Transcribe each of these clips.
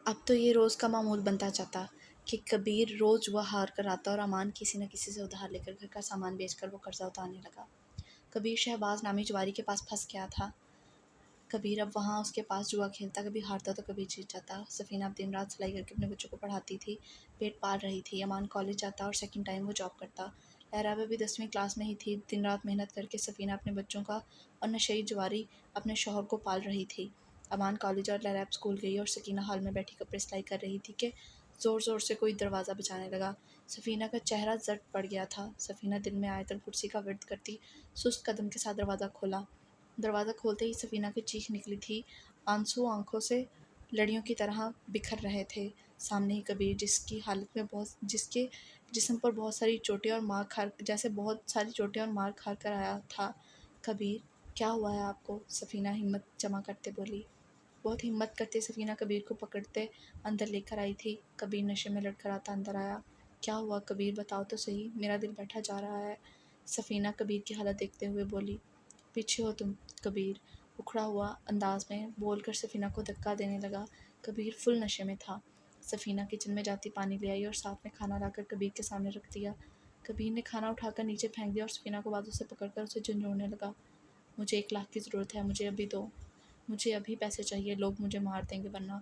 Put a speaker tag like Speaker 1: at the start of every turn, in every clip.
Speaker 1: अब तो ये रोज़ का मामूल बनता जाता कि कबीर रोज़ जुआ हार कर आता और अमान किसी न किसी से उधार लेकर घर का सामान बेचकर वो कर्जा उतारने लगा। कबीर शहबाज नामी जुआरी के पास फंस गया था। कबीर अब वहाँ उसके पास जुआ खेलता, कभी हारता तो कभी जीत जाता। सफ़ीना अब दिन रात सिलाई करके अपने बच्चों को पढ़ाती थी, पेट पाल रही थी। अमान कॉलेज जाता और सेकंड टाइम वो जॉब करता। लहरा भी 10वीं क्लास में ही थी। दिन रात मेहनत करके सफ़ीना अपने बच्चों का और नशेई जुआरी अपने शौहर को पाल रही थी। अमान कॉलेज और लहरा स्कूल गई और सकीना हॉल में बैठी कपड़े सिलाई कर रही थी कि ज़ोर ज़ोर से कोई दरवाज़ा बजाने लगा। सफ़ीना का चेहरा जट पड़ गया था। सफ़ीना दिल में आयतल कुर्सी का विर्द करती सुस्त कदम के साथ दरवाज़ा खोला। दरवाज़ा खोलते ही सफ़ीना की चीख निकली थी। आंसू आंखों से लड़ियों की तरह बिखर रहे थे। सामने ही कबीर, जिसके जिस्म पर बहुत सारी चोटें और मार खा जैसे बहुत सारी चोटें और मार खा कर आया था। कबीर, क्या हुआ है आपको? सफ़ीना हिम्मत जमा करते बोली। बहुत हिम्मत करते सफ़ीना कबीर को पकड़ते अंदर लेकर आई थी। कबीर नशे में लड़खड़ाता अंदर आया। क्या हुआ कबीर, बताओ तो सही, मेरा दिल बैठा जा रहा है। सफ़ीना कबीर की हालत देखते हुए बोली। पीछे हो तुम। कबीर उखड़ा हुआ अंदाज में बोलकर सफ़ीना को धक्का देने लगा। कबीर फुल नशे में था। सफ़ीना किचन में जाती पानी ले आई और साथ में खाना लाकर कबीर के सामने रख दिया। कबीर ने खाना उठाकर नीचे फेंक दिया और सफ़ीना को बाजू से पकड़कर उसे झंझोड़ने लगा। मुझे 1 लाख की ज़रूरत है, मुझे अभी दो, मुझे अभी पैसे चाहिए, लोग मुझे मार देंगे वरना।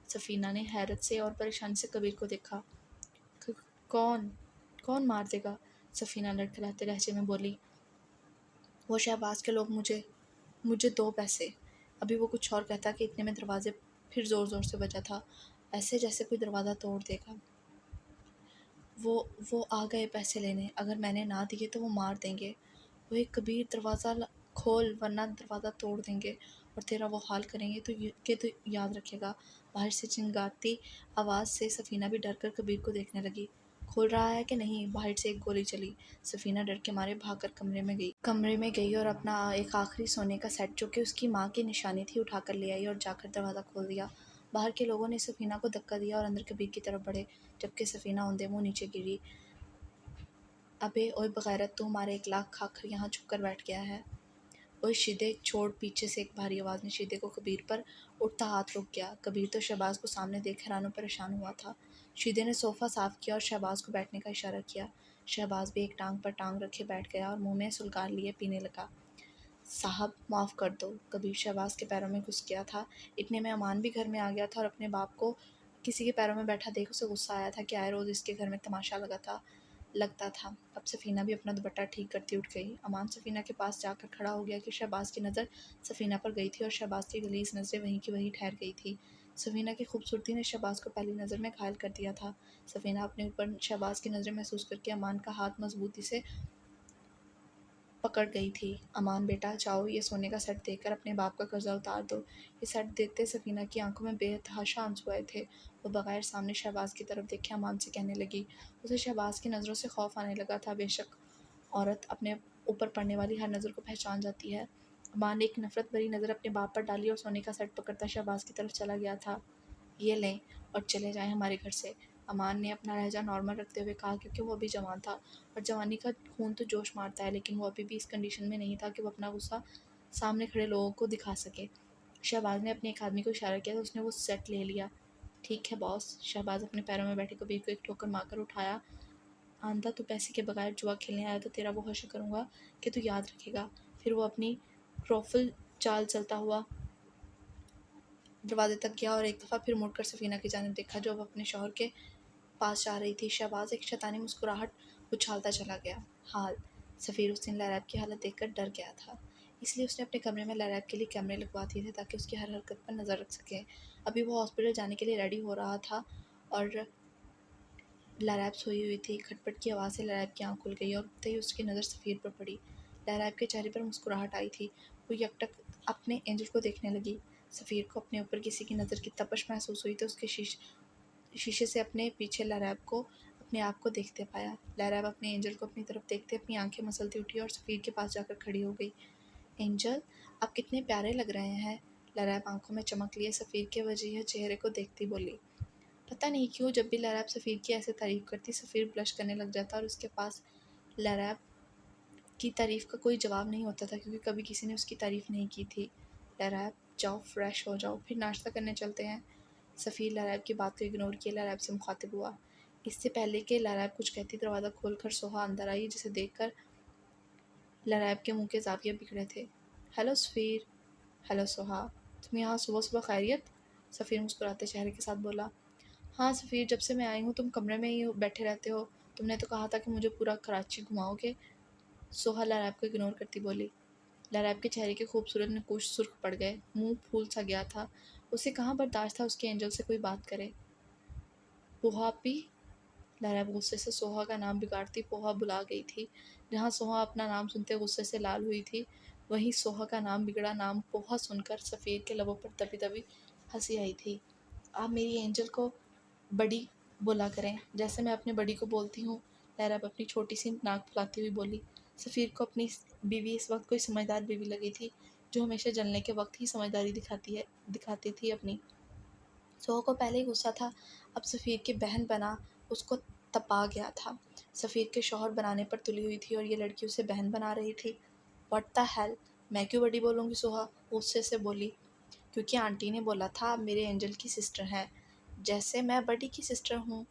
Speaker 1: सफ़ीना ने हैरत से और परेशानी से कबीर को देखा। कौन कौन मार देगा? सफ़ीना लड़खड़ाते लहजे में बोली। वो शहबाज के लोग, मुझे मुझे दो पैसे। अभी वो कुछ और कहता कि इतने में दरवाजे फिर ज़ोर ज़ोर से बजा था, ऐसे जैसे कोई दरवाज़ा तोड़ देगा। वो आ गए पैसे लेने, अगर मैंने ना दिए तो वो मार देंगे। वही कबीर, दरवाज़ा खोल वरना दरवाज़ा तोड़ देंगे और तेरा वो हाल करेंगे तो याद रखेगा। बाहर से चिंगाती आवाज़ से सफ़ीना भी डर कर कबीर को देखने लगी। खोल रहा है कि नहीं? बाहर से एक गोली चली। सफ़ीना डर के मारे भागकर कमरे में गई और अपना एक आखिरी सोने का सेट, जो कि उसकी माँ की निशानी थी, उठाकर ले आई और जाकर दरवाज़ा खोल दिया। बाहर के लोगों ने सफ़ीना को धक्का दिया और अंदर कबीर की तरफ बढ़े, जबकि सफ़ीना औंधे मुँह नीचे गिरी। अबे ओए बगैरत, तू हमारे 1 लाख खाकर यहाँ छुप कर बैठ गया है। ओए शीदे छोड़, पीछे से एक भारी आवाज़ ने शीदे को कबीर पर उठता हाथ रोक गया। कबीर तो शहबाज को सामने देख हैरान और परेशान हुआ था। शीदे ने सोफ़ा साफ किया और शहबाज को बैठने का इशारा किया। शहबाज भी एक टांग पर टांग रखे बैठ गया और मुंह में सुलगार लिए पीने लगा। साहब माफ़ कर दो। कबीर शहबाज के पैरों में घुस गया था। इतने में अमान भी घर में आ गया था और अपने बाप को किसी के पैरों में बैठा देख उसे गुस्सा आया था कि आए रोज़ इसके घर में तमाशा लगता था। अब सफ़ीना भी अपना दुपट्टा ठीक करती उठ गई। अमान सफ़ीना के पास जाकर खड़ा हो गया कि शहबाज की नज़र सफ़ीना पर गई थी और शहबाज की गलीज़ नज़रें वहीं की वहीं ठहर गई थी। सफ़ीना की खूबसूरती ने शहबाज को पहली नज़र में घायल कर दिया था। सफ़ीना अपने ऊपर शहबाज की नज़रें महसूस करके अमान का हाथ मजबूती से पकड़ गई थी। अमान बेटा, जाओ ये सोने का सेट देकर अपने बाप का कर्जा उतार दो। ये सेट देखते सफ़ीना की आंखों में बेतहाशा आंसू आए थे। वो बगैर सामने शहबाज की तरफ देखे अमान से कहने लगी। उसे शहबाज की नज़रों से खौफ आने लगा था। बेशक औरत अपने ऊपर पड़ने वाली हर नज़र को पहचान जाती है। अमान ने एक नफ़रत भरी नज़र अपने बाप पर डाली और सोने का सेट पकड़ता शहबाज की तरफ चला गया था। ये लें और चले जाएं हमारे घर से। अमान ने अपना लहजा नॉर्मल रखते हुए कहा, क्योंकि वो अभी जवान था और जवानी का खून तो जोश मारता है, लेकिन वो अभी भी इस कंडीशन में नहीं था कि वो अपना गुस्सा सामने खड़े लोगों को दिखा सके। शहबाज ने अपने एक आदमी को इशारा किया तो उसने वो सेट ले लिया। ठीक है बॉस। शहबाज अपने पैरों में बैठे कबीर को एक ठोकर मारकर उठाया। आंधा, तू पैसे के बगैर जुआ खेलने आया तो तेरा वो हश्र करूँगा कि तू याद रखेगा। फिर वो अपनी क्रॉफल चाल चलता हुआ दरवाजे तक गया और एक दफ़ा फिर मुड़कर सफ़ीना की जानिब देखा, जो अब अपने शौहर के पास जा रही थी। शहबाज एक शैतानी मुस्कुराहट उछालता चला गया। हाल सफ़ीर उस दिन लैरैब की हालत देखकर डर गया था, इसलिए उसने अपने कमरे में लैरैब के लिए कैमरे लगवा दिए थे ताकि उसकी हर हरकत पर नज़र रख सके। अभी वो हॉस्पिटल जाने के लिए रेडी हो रहा था और लैरैब सोई हुई थी। खटपट की आवाज़ से लैरैब की आँख खुल गई और उठते ही उसकी नज़र सफ़ीर पर पड़ी। लैरैब के चेहरे पर मुस्कुराहट आई थी। वो यकटक अपने एंजल को देखने लगी। सफ़ीर को अपने ऊपर किसी की नज़र की तपश महसूस हुई तो उसके शीशे से अपने पीछे लैरैब को अपने आप को देखते पाया। लैरैब अपने एंजल को अपनी तरफ देखते अपनी आंखें मसलती उठी और सफ़ीर के पास जाकर खड़ी हो गई। एंजल, आप कितने प्यारे लग रहे हैं। लैरैब आंखों में चमक लिए सफ़ीर के वजीह चेहरे को देखती बोली। पता नहीं क्यों जब भी लैरैब सफ़ीर की ऐसे तारीफ़ करती, सफ़ीर ब्लश करने लग जाता और उसके पास लैरैब की तारीफ़ का कोई जवाब नहीं होता था, क्योंकि कभी किसी ने उसकी तारीफ़ नहीं की थी। लैरैब, जाओ फ्रेश हो जाओ, फिर नाश्ता करने चलते हैं। सफ़ीर लैरैब की बात को इग्नोर किए लैरैब से मुखातिब हुआ। इससे पहले कि लैरैब कुछ कहती, दरवाज़ा खोलकर सोहा अंदर आई, जिसे देखकर लैरैब के मुंह के ज़ाविये बिगड़े थे। हेलो सफ़ीर। हेलो सोहा। तुम यहाँ सुबह सुबह खैरियत? सफ़ीर मुस्कुराते चेहरे के साथ बोला। हाँ सफ़ीर, जब से मैं आई हूँ तुम कमरे में ही बैठे रहते हो। तुमने तो कहा था कि मुझे पूरा कराची घुमाओगे। सोहा लैरैब को इग्नोर करती बोली। लैरैब के चेहरे के खूबसूरत नकूश सुर्ख पड़ गए, मुंह फूल सा गया था। उसे कहाँ बर्दाश्त था उसके एंजल से कोई बात करे। पोहा पी? लैरैब गुस्से से सोहा का नाम बिगाड़ती पोहा बुला गई थी। जहाँ सोहा अपना नाम सुनते गुस्से से लाल हुई थी, वहीं सोहा का नाम बिगड़ा नाम पोहा सुनकर सफ़ीर के लबों पर दबी दबी हंसी आई थी। आप मेरी एंजल को बड़ी बोला करें, जैसे मैं अपनी बड़ी को बोलती हूँ। लैरैब अपनी छोटी सी नाक फुलाती हुई बोली। सफ़ीर को अपनी बीवी इस वक्त कोई समझदार बीवी लगी थी, जो हमेशा जलने के वक्त ही समझदारी दिखाती थी अपनी। सोहा को पहले ही गुस्सा था, अब सफ़ीर की बहन बना उसको तपा गया था। सफ़ीर के शौहर बनाने पर तुली हुई थी और ये लड़की उसे बहन बना रही थी। What the hell! मैं क्यों बड़ी बोलूँगी? सोहा गुस्से से बोली। क्योंकि आंटी ने बोला था आप मेरे एंजल की सिस्टर हैं, जैसे मैं बड़ी की सिस्टर हूँ।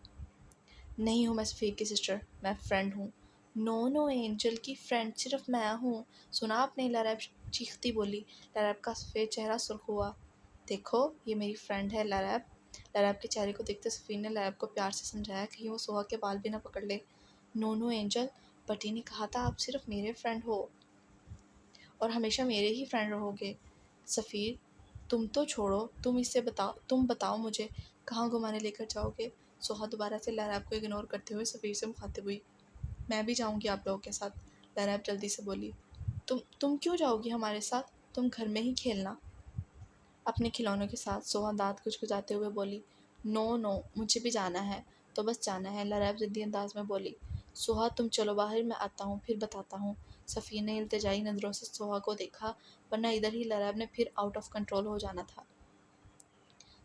Speaker 1: नहीं हूँ मैं सफ़ीर की सिस्टर, मैं फ्रेंड हूँ। नो नो, एंजल की फ्रेंड सिर्फ मैं हूँ। सुना आपने? लैरैब चीखती बोली। लैरैब का सफ़ेद चेहरा सुर्ख हुआ। देखो ये मेरी फ्रेंड है लैरैब। लैरैब के चेहरे को देखते सफ़ीर ने लैरैब को प्यार से समझाया, कहीं वो सोहा के बाल भी ना पकड़ ले। नो नो एंजल, बटी ने कहा था आप सिर्फ मेरे फ्रेंड हो और हमेशा मेरे ही फ्रेंड रहोगे। सफ़ीर तुम तो छोड़ो, तुम बताओ मुझे कहाँ घुमाने लेकर जाओगे? सोहा दोबारा से लैरैब को इग्नोर करते हुए सफ़ीर से मुखातिब हुई। मैं भी जाऊँगी आप लोगों के साथ, लैरैब जल्दी से बोली। तुम क्यों जाओगी हमारे साथ? तुम घर में ही खेलना अपने खिलौनों के साथ। सोहा दाँत कुचकुचाते हुए बोली। नो नो, मुझे भी जाना है, तो बस जाना है, लैरैब ज़िद्दी अंदाज में बोली। सोहा तुम चलो बाहर, मैं आता हूँ फिर बताता हूँ। सफ़ीर ने इल्तिजाई नज़रों से सोहा को देखा, वरना इधर ही लैरैब ने फिर आउट ऑफ कंट्रोल हो जाना था।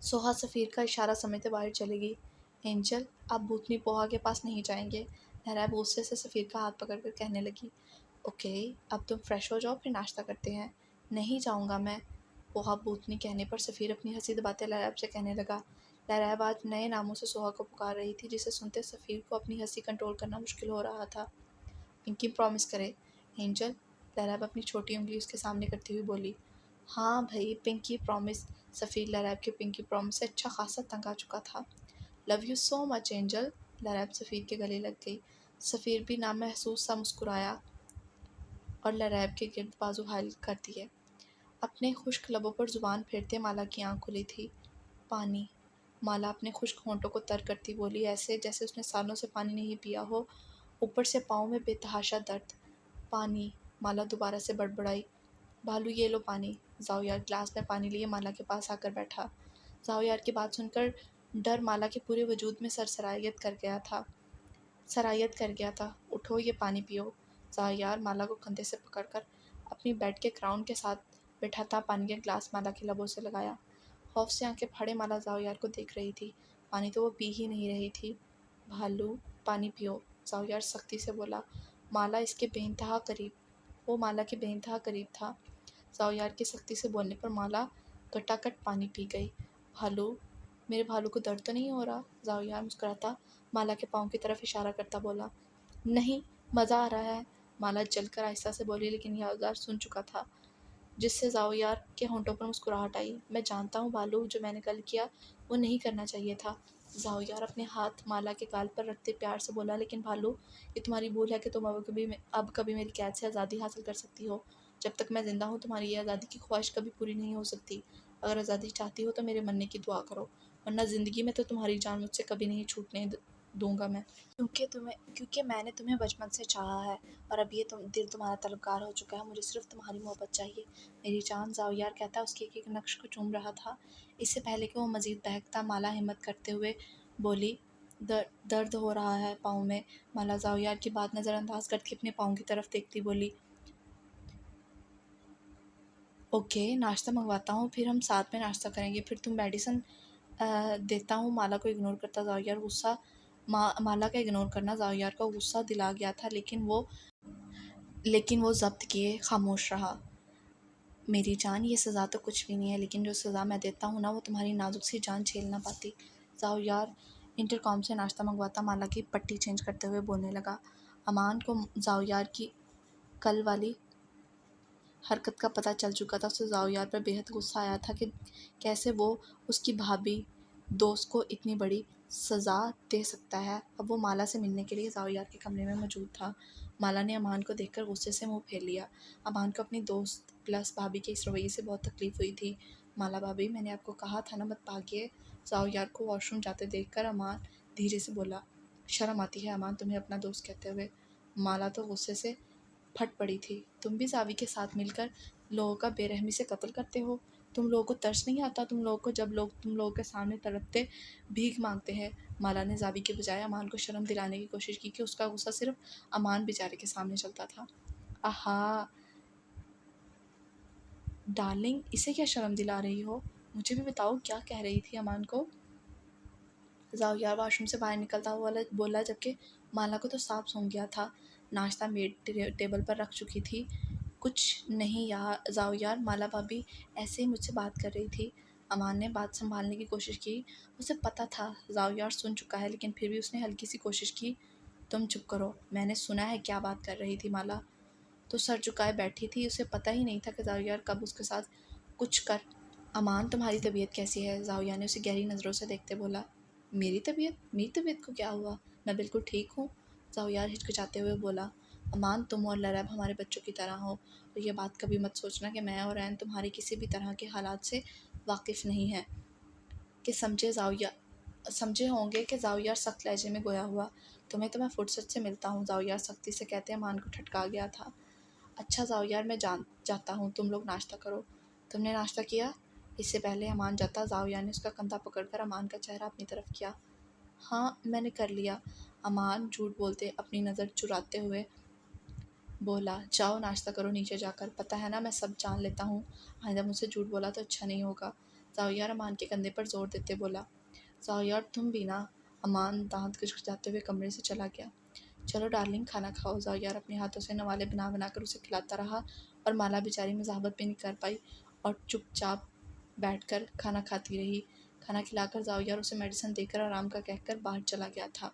Speaker 1: सोहा सफ़ीर का इशारा समझते बाहर चली गई। एंजल, आप भूतनी पोहा के पास नहीं जाएंगे, लैरैब गुस्से से सफ़ीर का हाथ पकड़कर कहने लगी। ओके, अब तुम फ्रेश हो जाओ फिर नाश्ता करते हैं। नहीं जाऊँगा मैं। पोहा भूतनी कहने पर सफ़ीर अपनी हंसी दबाते लैरैब से कहने लगा। लैरैब आज नए नामों से सोहा को पुकार रही थी, जिसे सुनते सफ़ीर को अपनी हंसी कंट्रोल करना मुश्किल हो रहा था। पिंकी प्रॉमिस करे। एंजल, लैरैब अपनी छोटी उंगली उसके सामने करती हुई बोली। हाँ भाई, पिंकी प्रॉमिस। सफ़ीर लैरैब के पिंकी प्रॉमिस से अच्छा खासा तंग आ चुका था। Love you so much angel. Laraib Safeer के गले लग गई। सफ़ीर भी नामहसूस सा मुस्कुराया और लैरैब के गिर्द बाजू हायल कर दिए। अपने खुश्क लबों पर ज़ुबान फेरते माला की आंख खुली थी। पानी। माला अपने खुश्क होंठों को तर करती बोली, ऐसे जैसे उसने सालों से पानी नहीं पिया हो, ऊपर से पाँव में बेतहाशा दर्द। पानी। माला दोबारा से बड़बड़ाई। भालू ये लो पानी। जाओ यार ग्लास में पानी लिए माला के पास आकर बैठा। जाओ यार की बात सुनकर डर माला के पूरे वजूद में सरायत कर गया था। उठो, ये पानी पियो। जाओ यार माला को कंधे से पकड़कर अपनी बेड के क्राउन के साथ बैठा था, पानी का ग्लास माला के लबों से लगाया। खौफ से आंखें फाड़े माला जाओ यार को देख रही थी। पानी तो वो पी ही नहीं रही थी। भालू, पानी पियो, जाओ यार सख्ती से बोला। माला इसके बेइंतहा करीब वो माला के बेइंतहा करीब था। जाओ यार की सख्ती से बोलने पर माला गटागट पानी पी गई। भालू, मेरे भालू को दर्द तो नहीं हो रहा? जाओ यार मुस्कुराता माला के पाँव की तरफ इशारा करता बोला। नहीं, मज़ा आ रहा है, माला जलकर आहिस्ता से बोली, लेकिन यादगार सुन चुका था, जिससे जाओ यार के होंठों पर मुस्कुराहट आई। मैं जानता हूँ भालू, जो मैंने कल किया वो नहीं करना चाहिए था। जाओ यार अपने हाथ माला के गाल पर रखते प्यार से बोला, लेकिन भालू ये तुम्हारी भूल है कि तुम अब कभी मेरी कैद से आज़ादी हासिल कर सकती हो। जब तक मैं ज़िंदा हूँ तुम्हारी ये आज़ादी की ख्वाहिश कभी पूरी नहीं हो सकती। अगर आज़ादी चाहती हो तो मेरे मरने की दुआ करो, वरना ज़िंदगी में तो तुम्हारी जान मुझसे कभी नहीं छूटने दूंगा मैं। क्योंकि मैंने तुम्हें बचपन से चाहा है और अब ये दिल तुम्हारा तलबगार हो चुका है। मुझे सिर्फ तुम्हारी मोहब्बत चाहिए मेरी जान। जाओ यार कहता उसके एक एक नक्श को चूम रहा था। इससे पहले कि वो मज़ीद बहकता, माला हिम्मत करते हुए बोली, दर्द हो रहा है पाँव में। माला जाओ यार की बात नज़रअंदाज करके अपने पाँव की तरफ देखती बोली। ओके, नाश्ता मंगवाता हूँ, फिर हम साथ में नाश्ता करेंगे, फिर तुम मेडिसिन देता हूँ। माला को इग्नोर करता ज़ाहिर गुस्सा माला का इग्नोर करना ज़ाहिर को गुस्सा दिला गया था, लेकिन वो ज़ब्त किए खामोश रहा। मेरी जान, ये सज़ा तो कुछ भी नहीं है, लेकिन जो सज़ा मैं देता हूँ ना वो तुम्हारी नाजुक सी जान झेल ना पाती। जाओ यार इंटरकॉम से नाश्ता मंगवाता माला की पट्टी चेंज करते हुए बोलने लगा। अमान को जाओ यार की कल वाली हरकत का पता चल चुका था। उसे जाओ यार पर बेहद गुस्सा आया था कि कैसे वो उसकी भाभी दोस्त को इतनी बड़ी सज़ा दे सकता है। अब वो माला से मिलने के लिए जाओ यार के कमरे में मौजूद था। माला ने अमान को देखकर गुस्से से मुंह फेर लिया। अमान को अपनी दोस्त प्लस भाभी के इस रवैये से बहुत तकलीफ हुई थी। माला भाभी, मैंने आपको कहा था ना मत भागिए। जाओ यार को वॉशरूम जाते देखकर अमान धीरे से बोला। शर्म आती है अमान तुम्हें अपना दोस्त कहते हुए। माला तो गुस्से से फट पड़ी थी। तुम भी जावी के साथ मिलकर लोगों का बेरहमी से कत्ल करते हो। तुम लोगों को तरस नहीं आता तुम लोगों को जब लोग तुम लोगों के सामने तड़पते भीख मांगते हैं। माला ने जावी के बजाय अमान को शर्म दिलाने की कोशिश की कि उसका गुस्सा सिर्फ अमान बेचारे के सामने चलता था। आहा डार्लिंग, इसे क्या शर्म दिला रही हो? मुझे भी बताओ क्या कह रही थी अमान को। जाओ यार वॉशरूम से बाहर निकलता हुआ बोला, जबकि माला को तो साफ सूंघ गया था। नाश्ता मेड टेबल पर रख चुकी थी। कुछ नहीं यार जाओ यार, माला भाभी ऐसे ही मुझसे बात कर रही थी। अमान ने बात संभालने की कोशिश की। उसे पता था जाओ यार सुन चुका है, लेकिन फिर भी उसने हल्की सी कोशिश की। तुम चुप करो, मैंने सुना है क्या बात कर रही थी माला। तो सर झुकाए बैठी थी। उसे पता ही नहीं था कि जाओ यार कब उसके साथ कुछ कर। अमान, तुम्हारी तबीयत कैसी है? जाओया ने उसे गहरी नज़रों से देखते बोला। मेरी तबीयत को क्या हुआ? मैं बिल्कुल ठीक हूँ। जाओयार हिचकिचाते हुए बोला। अमान, तुम और लरैब हमारे बच्चों की तरह हो, और ये बात कभी मत सोचना कि मैं और ऐन तुम्हारी किसी भी तरह के हालात से वाकिफ़ नहीं है। कि समझे होंगे कि जाओयार सख्त लहजे में गोया हुआ। तुम्हें तो मैं फुर्सत से मिलता हूँ। जाओयार सख्ती से कहते अमान को ठटका गया था। अच्छा जाओ यार, मैं जाता हूँ, तुम लोग नाश्ता करो। तुमने नाश्ता किया? इससे पहले अमान जाता जाओया ने उसका कंधा पकड़कर अमान का चेहरा अपनी तरफ किया। हाँ मैंने कर लिया। अमान झूठ बोलते अपनी नज़र चुराते हुए बोला। जाओ नाश्ता करो नीचे जाकर। पता है ना मैं सब जान लेता हूँ, आइंदा मुझसे झूठ बोला तो अच्छा नहीं होगा। जाओ यार अमान के कंधे पर जोर देते बोला। जाओ यार तुम भी ना। अमान दांत खिचखिचाते हुए कमरे से चला गया। चलो डार्लिंग खाना खाओ। जाओ यार अपने हाथों से नवाले बना बना कर उसे खिलाता रहा, और माला बेचारी मज़ाहमत भी नहीं कर पाई और चुपचाप बैठकर खाना खाती रही। खाना खिलाकर जाओ यार उसे मेडिसिन देकर आराम का कहकर बाहर चला गया था।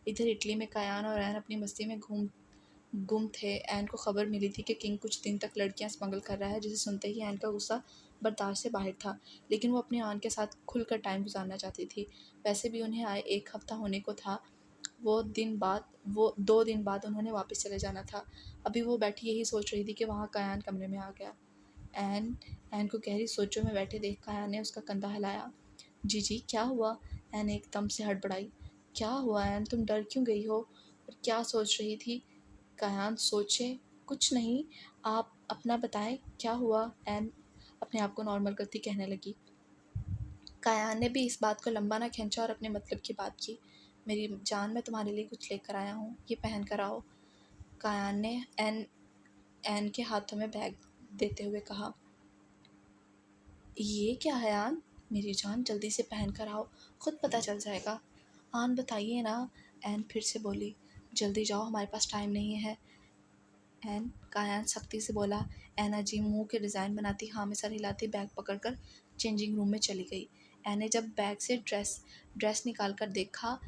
Speaker 1: इधर इटली में कायान और ऐन अपनी मस्ती में गुम थे। ऐन को खबर मिली थी कि किंग कुछ दिन तक लड़कियां स्मगल कर रहा है, जिसे सुनते ही ऐन का गुस्सा बर्दाश्त से बाहर था। लेकिन वो अपने आन के साथ खुलकर टाइम गुजारना चाहती थी। वैसे भी उन्हें आए 1 हफ्ता होने को था। वो 2 दिन बाद उन्होंने वापस चले जाना था। अभी वो बैठी यही सोच रही थी कि वहाँ कायान कमरे में आ गया। एन एन को गहरी सोचों में बैठे देख कायान ने उसका कंधा हिलाया। जी जी क्या हुआ? एन एकदम से हड़बड़ाई। क्या हुआ एन, तुम डर क्यों गई हो और क्या सोच रही थी? कायान सोचे। कुछ नहीं, आप अपना बताएं क्या हुआ? एन अपने आप को नॉर्मल करती कहने लगी। कायान ने भी इस बात को लंबा ना खींचा और अपने मतलब की बात की। मेरी जान, मैं तुम्हारे लिए कुछ लेकर आया हूँ, ये पहन कर आओ। कायान ने एन एन के हाथों में बैग देते हुए कहा। ये क्या है आन? मेरी जान जल्दी से पहन कर आओ, खुद पता चल जाएगा। आन बताइए ना। एन फिर से बोली। जल्दी जाओ, हमारे पास टाइम नहीं है। एन कायान सख्ती से बोला। एन अजीब मुंह के डिज़ाइन बनाती हाँ में सर हिलाती बैग पकड़कर चेंजिंग रूम में चली गई। एन ने जब बैग से ड्रेस निकाल कर देखा,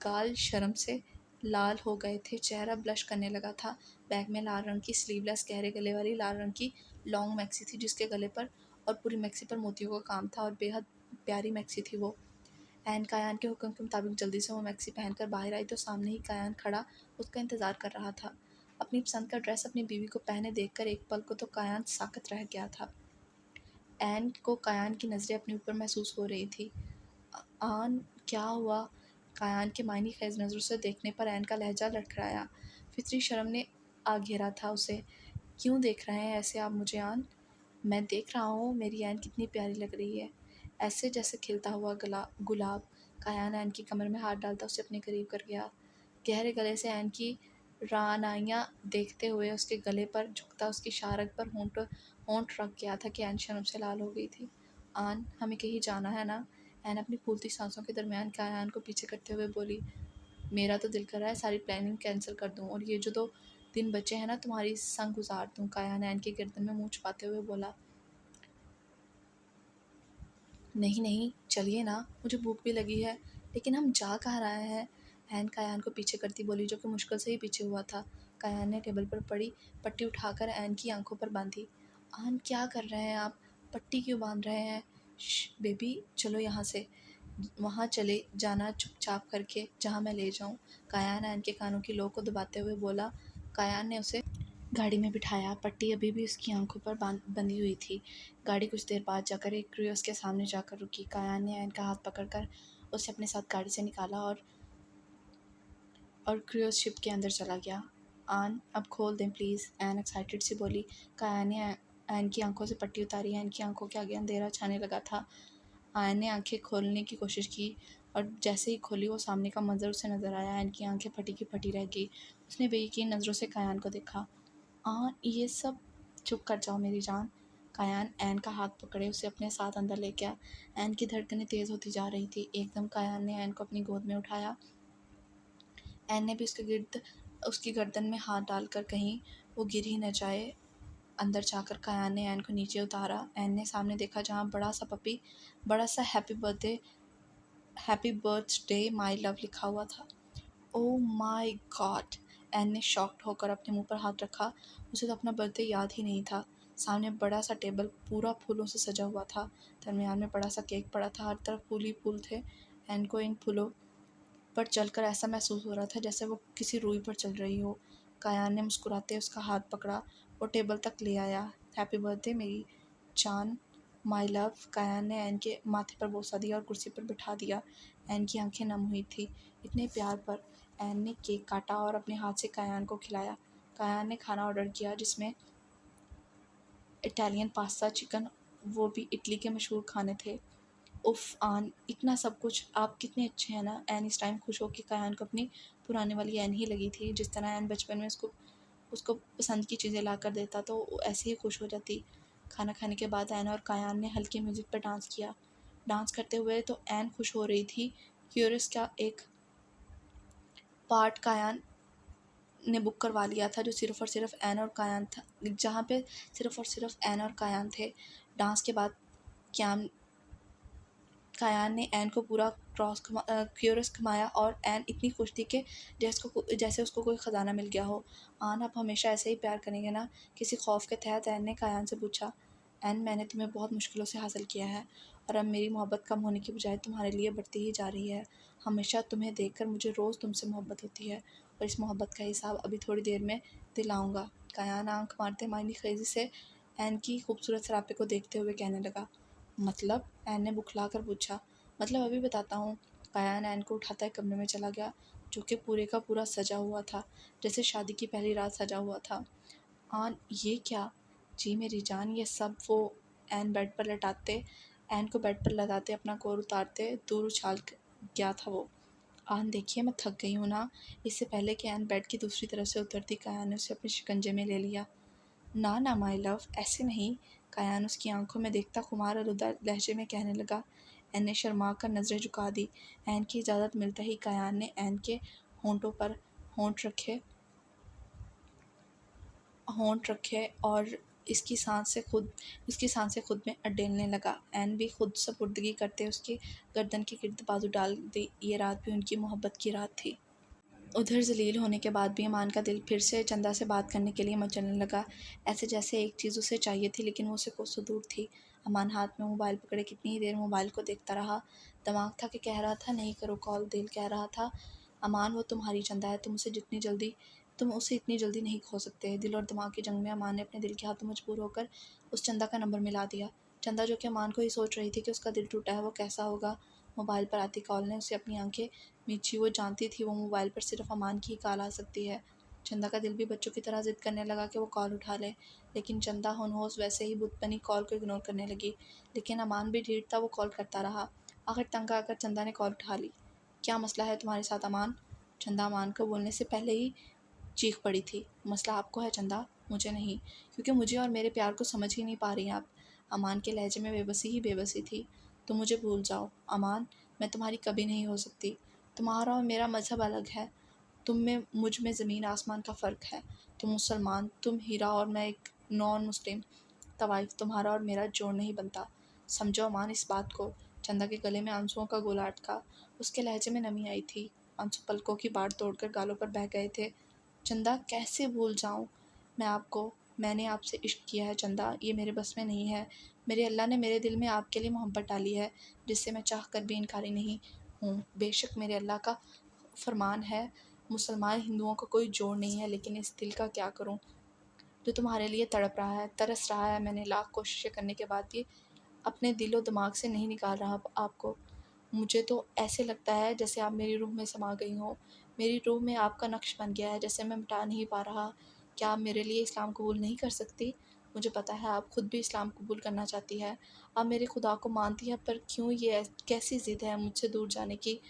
Speaker 1: गाल शर्म से लाल हो गए थे, चेहरा ब्लश करने लगा था। बैग में लाल रंग की स्लीवलेस गहरे गले वाली लाल रंग की लॉन्ग मैक्सी थी, जिसके गले पर और पूरी मैक्सी पर मोतियों का काम था, और बेहद प्यारी मैक्सी थी वो। एन कायान के हुक्म के मुताबिक जल्दी से वो मैक्सी पहनकर बाहर आई तो सामने ही कायान खड़ा उसका इंतज़ार कर रहा था। अपनी पसंद का ड्रेस अपनी बीवी को पहने देखकर एक पल को तो कायान साकत रह गया था। एन को कायान की नज़रें अपने ऊपर महसूस हो रही थी। आन क्या हुआ? कायान के मायनी खेज नज़रों से देखने पर एन का लहजा लड़खड़ाया। फितरी शर्म ने आ घेरा था उसे। क्यों देख रहे हैं ऐसे आप मुझे आन? मैं देख रहा हूँ मेरी ऐन कितनी प्यारी लग रही है, ऐसे जैसे खिलता हुआ गुलाब। कायान ऐन की कमर में हाथ डालता उसे अपने करीब कर गया। गहरे गले से ऐन की रानाइयाँ देखते हुए उसके गले पर झुकता उसकी शारक पर होंठ रख गया था कि ऐन शर्म से लाल हो गई थी। आन, हमें कहीं जाना है ना? ऐन अपनी फूलती सांसों के दरमियान कायान को पीछे करते हुए बोली। मेरा तो दिल कर रहा है सारी प्लानिंग कैंसिल कर दूँ और ये जो 2 दिन बचे हैं ना तुम्हारी संग गुजार दूँ। कायान ऐन की गर्दन में मुँह छुपाते हुए बोला। नहीं नहीं चलिए ना, मुझे भूख भी लगी है। लेकिन हम जा कहाँ रहे हैं? एन कायान को पीछे करती बोली, जो कि मुश्किल से ही पीछे हुआ था। कायान ने टेबल पर पड़ी पट्टी उठाकर एन की आंखों पर बांधी। आन क्या कर रहे हैं आप? पट्टी क्यों बांध रहे हैं? बेबी चलो यहाँ से, वहाँ चले जाना चुपचाप करके जहाँ मैं ले जाऊँ। कायान एन के कानों की लो को दबाते हुए बोला। कायान ने उसे गाड़ी में बिठाया। पट्टी अभी भी उसकी आंखों पर बंधी हुई थी। गाड़ी कुछ देर बाद जाकर एक क्रूयस के सामने जाकर रुकी। कायान ने एन का हाथ पकड़कर उसे अपने साथ गाड़ी से निकाला और क्रूयस शिप के अंदर चला गया। आन अब खोल दें प्लीज़, एन एक्साइटेड सी बोली। कायान ने एन की आंखों से पट्टी उतारी। एन की आंखों के आगे अंधेरा छाने लगा था। आयन ने आंखें खोलने की कोशिश की और जैसे ही खोली वो सामने का मंजर उसे नजर आया। एन की आंखें फटी की फटी रह गई। उसने बेयकीन नज़रों से कायान को देखा। ये सब, चुप कर जाओ मेरी जान। कायान एन का हाथ पकड़े उसे अपने साथ अंदर ले गया। एन की धड़कनें तेज़ होती जा रही थी। एकदम कायान ने एन को अपनी गोद में उठाया। एन ने भी उसकी गर्दन में हाथ डालकर कहीं वो गिर ही न जाए। अंदर जाकर कायान ने एन को नीचे उतारा। एन ने सामने देखा जहाँ बड़ा सा हैप्पी बर्थडे माई लव लिखा हुआ था। Oh my God! एन ने शॉक्ड होकर अपने मुंह पर हाथ रखा। उसे तो अपना बर्थडे याद ही नहीं था। सामने बड़ा सा टेबल पूरा फूलों से सजा हुआ था। दरमियान में बड़ा सा केक पड़ा था। हर तरफ फूल ही फूल थे। एन को इन फूलों पर चलकर ऐसा महसूस हो रहा था जैसे वो किसी रूई पर चल रही हो। कायान ने मुस्कुराते उसका हाथ पकड़ा और टेबल तक ले आया। हैप्पी बर्थडे मेरी जान, माई लव। कायान ने एन के माथे पर बोसा दिया और कुर्सी पर बिठा दिया। एन की आंखें नम हुई थी इतने प्यार पर। एन ने केक काटा और अपने हाथ से कायान को खिलाया। कायान ने खाना ऑर्डर किया जिसमें इटालियन पास्ता, चिकन, वो भी इटली के मशहूर खाने थे। उफ़ आन, इतना सब कुछ, आप कितने अच्छे हैं ना। एन इस टाइम खुश होकर कायान को अपनी पुराने वाली एन ही लगी थी। जिस तरह एन बचपन में उसको उसको पसंद की चीज़ें ला कर देता तो वो ऐसे ही खुश हो जाती। खाना खाने के बाद एन और कायान ने हल्की म्यूज़िक पर डांस किया। डांस करते हुए तो एन खुश हो रही थी। क्यूरियस का एक पार्ट कायान ने बुक करवा लिया था जो सिर्फ़ और सिर्फ एन और कायान था, जहाँ पे सिर्फ़ और सिर्फ एन और कायान थे। डांस के बाद क्याम कायान ने एन को पूरा क्यूरस घुमाया और एन इतनी खुश थी कि जैसे उसको कोई ख़जाना मिल गया हो। आन आप हमेशा ऐसे ही प्यार करेंगे ना? किसी खौफ के तहत एन ने कायान से पूछा। एन मैंने तुम्हें बहुत मुश्किलों से हासिल किया है और अब मेरी मोहब्बत कम होने की बजाय तुम्हारे लिए बढ़ती ही जा रही है। हमेशा तुम्हें देखकर मुझे रोज़ तुमसे मोहब्बत होती है और इस मोहब्बत का हिसाब अभी थोड़ी देर में दिलाऊंगा। कायान आंख मारते मायनी खेजी से एन की खूबसूरत सरापे को देखते हुए कहने लगा। मतलब? एन ने बुखला कर पूछा। मतलब अभी बताता हूँ। कायान एन को उठाता है कमरे में चला गया, जो कि पूरे का पूरा सजा हुआ था, जैसे शादी की पहली रात सजा हुआ था। आन ये क्या? जी मेरी जान, ये सब वो। एन बेड पर लटाते एन को बेड पर लटाते अपना कोर उतारते दूर उछाल गया था वो। आन देखिए मैं थक गई हूँ ना। इससे पहले कि एन बेड की दूसरी तरफ से उतरती, कायान ने उसे अपने शिकंजे में ले लिया। ना ना माय लव, ऐसे नहीं। कायान उसकी आंखों में देखता खुमार और उदार लहजे में कहने लगा। एन ने शर्मा कर नज़रें झुका दी। एन की इजाज़त मिलते ही कायान ने एन के होंठों पर होंठ रखे होंठ रखे और इसकी सांसें खुद में अडेलने लगा। एन भी खुद सपुर्दगी करते उसकी गर्दन के गिर्द बाजू डाल दी। ये रात भी उनकी मोहब्बत की रात थी। उधर ज़लील होने के बाद भी अमान का दिल फिर से चंदा से बात करने के लिए मचलने लगा। ऐसे जैसे एक चीज़ उसे चाहिए थी लेकिन वो उसे कोसों दूर थी। अमान हाथ में मोबाइल पकड़े कितनी ही देर मोबाइल को देखता रहा। दिमाग था कि कह रहा था नहीं करो कॉल। दिल कह रहा था अमान वो तुम्हारी चंदा है, तुम उसे इतनी जल्दी नहीं खो सकते। दिल और दिमाग की जंग में अमान ने अपने दिल के हाथों मजबूर होकर उस चंदा का नंबर मिला दिया। चंदा, जो कि अमान को ही सोच रही थी कि उसका दिल टूटा है, वो कैसा होगा। मोबाइल पर आती कॉल ने उसे अपनी आंखें मीची। वो जानती थी वो मोबाइल पर सिर्फ अमान की ही कॉल आ सकती है। चंदा का दिल भी बच्चों की तरह ज़िद करने लगा कि वो कॉल उठा ले, लेकिन चंदा होनहोस वैसे ही बुत बनी कॉल को इग्नोर करने लगी। लेकिन अमान भी ढीठ था, वो कॉल करता रहा। आखिर तंग आकर चंदा ने कॉल उठा ली। क्या मसला है तुम्हारे साथ अमान? चंदा अमान को बोलने से पहले ही चीख पड़ी थी। मसला आपको है चंदा, मुझे नहीं, क्योंकि मुझे और मेरे प्यार को समझ ही नहीं पा रही आप। अमान के लहजे में बेबसी ही बेबसी थी। तुम मुझे भूल जाओ अमान, मैं तुम्हारी कभी नहीं हो सकती। तुम्हारा और मेरा मज़हब अलग है। तुम में मुझ में ज़मीन आसमान का फ़र्क है। तुम मुसलमान, तुम हीरा और मैं एक नॉन मुस्लिम। तवाइफ, तुम्हारा और मेरा जोड़ नहीं बनता। समझो अमान इस बात को। चंदा के गले में आंसुओं का गोला अटका। उसके लहजे में नमी आई थी। आंसू पलकों की बाढ़ तोड़कर गालों पर बह गए थे। चंदा, कैसे भूल जाऊं मैं आपको। मैंने आपसे इश्क किया है चंदा, ये मेरे बस में नहीं है। मेरे अल्लाह ने मेरे दिल में आपके लिए मोहब्बत डाली है, जिससे मैं चाह कर भी इनकारी नहीं हूँ। बेशक मेरे अल्लाह का फरमान है, मुसलमान हिंदुओं का कोई जोड़ नहीं है, लेकिन इस दिल का क्या करूँ जो तुम्हारे लिए तड़प रहा है, तरस रहा है। मैंने लाख कोशिशें करने के बाद भी अपने दिलो दिमाग से नहीं निकाल रहा आपको। मुझे तो ऐसे लगता है जैसे आप मेरी रूह में समा गई हो। मेरी रूह में आपका नक्श बन गया है, जैसे मैं मिटा नहीं पा रहा। क्या आप मेरे लिए इस्लाम कबूल नहीं कर सकती? मुझे पता है आप खुद भी इस्लाम कबूल करना चाहती है। आप मेरे खुदा को मानती है, पर क्यों ये कैसी ज़िद है मुझसे दूर जाने की?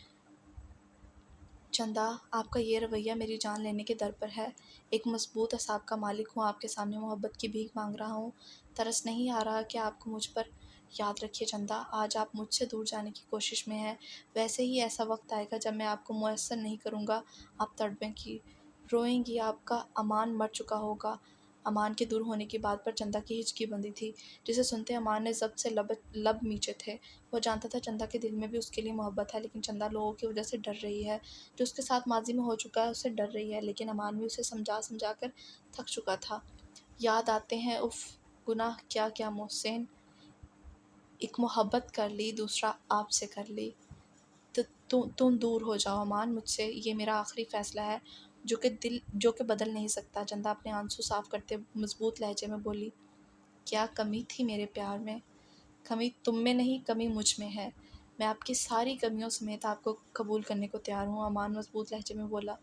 Speaker 1: चंदा, आपका ये रवैया मेरी जान लेने के दर पर है। एक मजबूत असाब का मालिक हूँ, आपके सामने मोहब्बत की भीख मांग रहा हूँ। तरस नहीं आ रहा कि आपको मुझ पर? याद रखिए चंदा, आज आप मुझसे दूर जाने की कोशिश में हैं, वैसे ही ऐसा वक्त आएगा जब मैं आपको मुयस्सर नहीं करूँगा। आप तड़पेंगी, रोएंगी, आपका अमान मर चुका होगा। अमान के दूर होने की बात पर चंदा की हिचकी बंधी थी, जिसे सुनते अमान ने ज़ब्त से लब मींचे थे। वो जानता था चंदा के दिल में भी उसके लिए मोहब्बत है, लेकिन चंदा लोगों की वजह से डर रही है। जो उसके साथ माजी में हो चुका है उससे डर रही है, लेकिन अमान भी उसे समझा समझा कर थक चुका था। याद आते हैं, उफ, गुनाह क्या क्या मोहसिन। एक मोहब्बत कर ली, दूसरा आपसे कर ली। तो तुम दूर हो जाओ अमान मुझसे, ये मेरा आखिरी फ़ैसला है, जो कि बदल नहीं सकता। चंदा अपने आंसू साफ करते मजबूत लहजे में बोली, क्या कमी थी मेरे प्यार में? कमी तुम में नहीं, कमी मुझ में है। मैं आपकी सारी कमियों समेत आपको कबूल करने को तैयार हूँ, अमान मजबूत लहजे में बोला।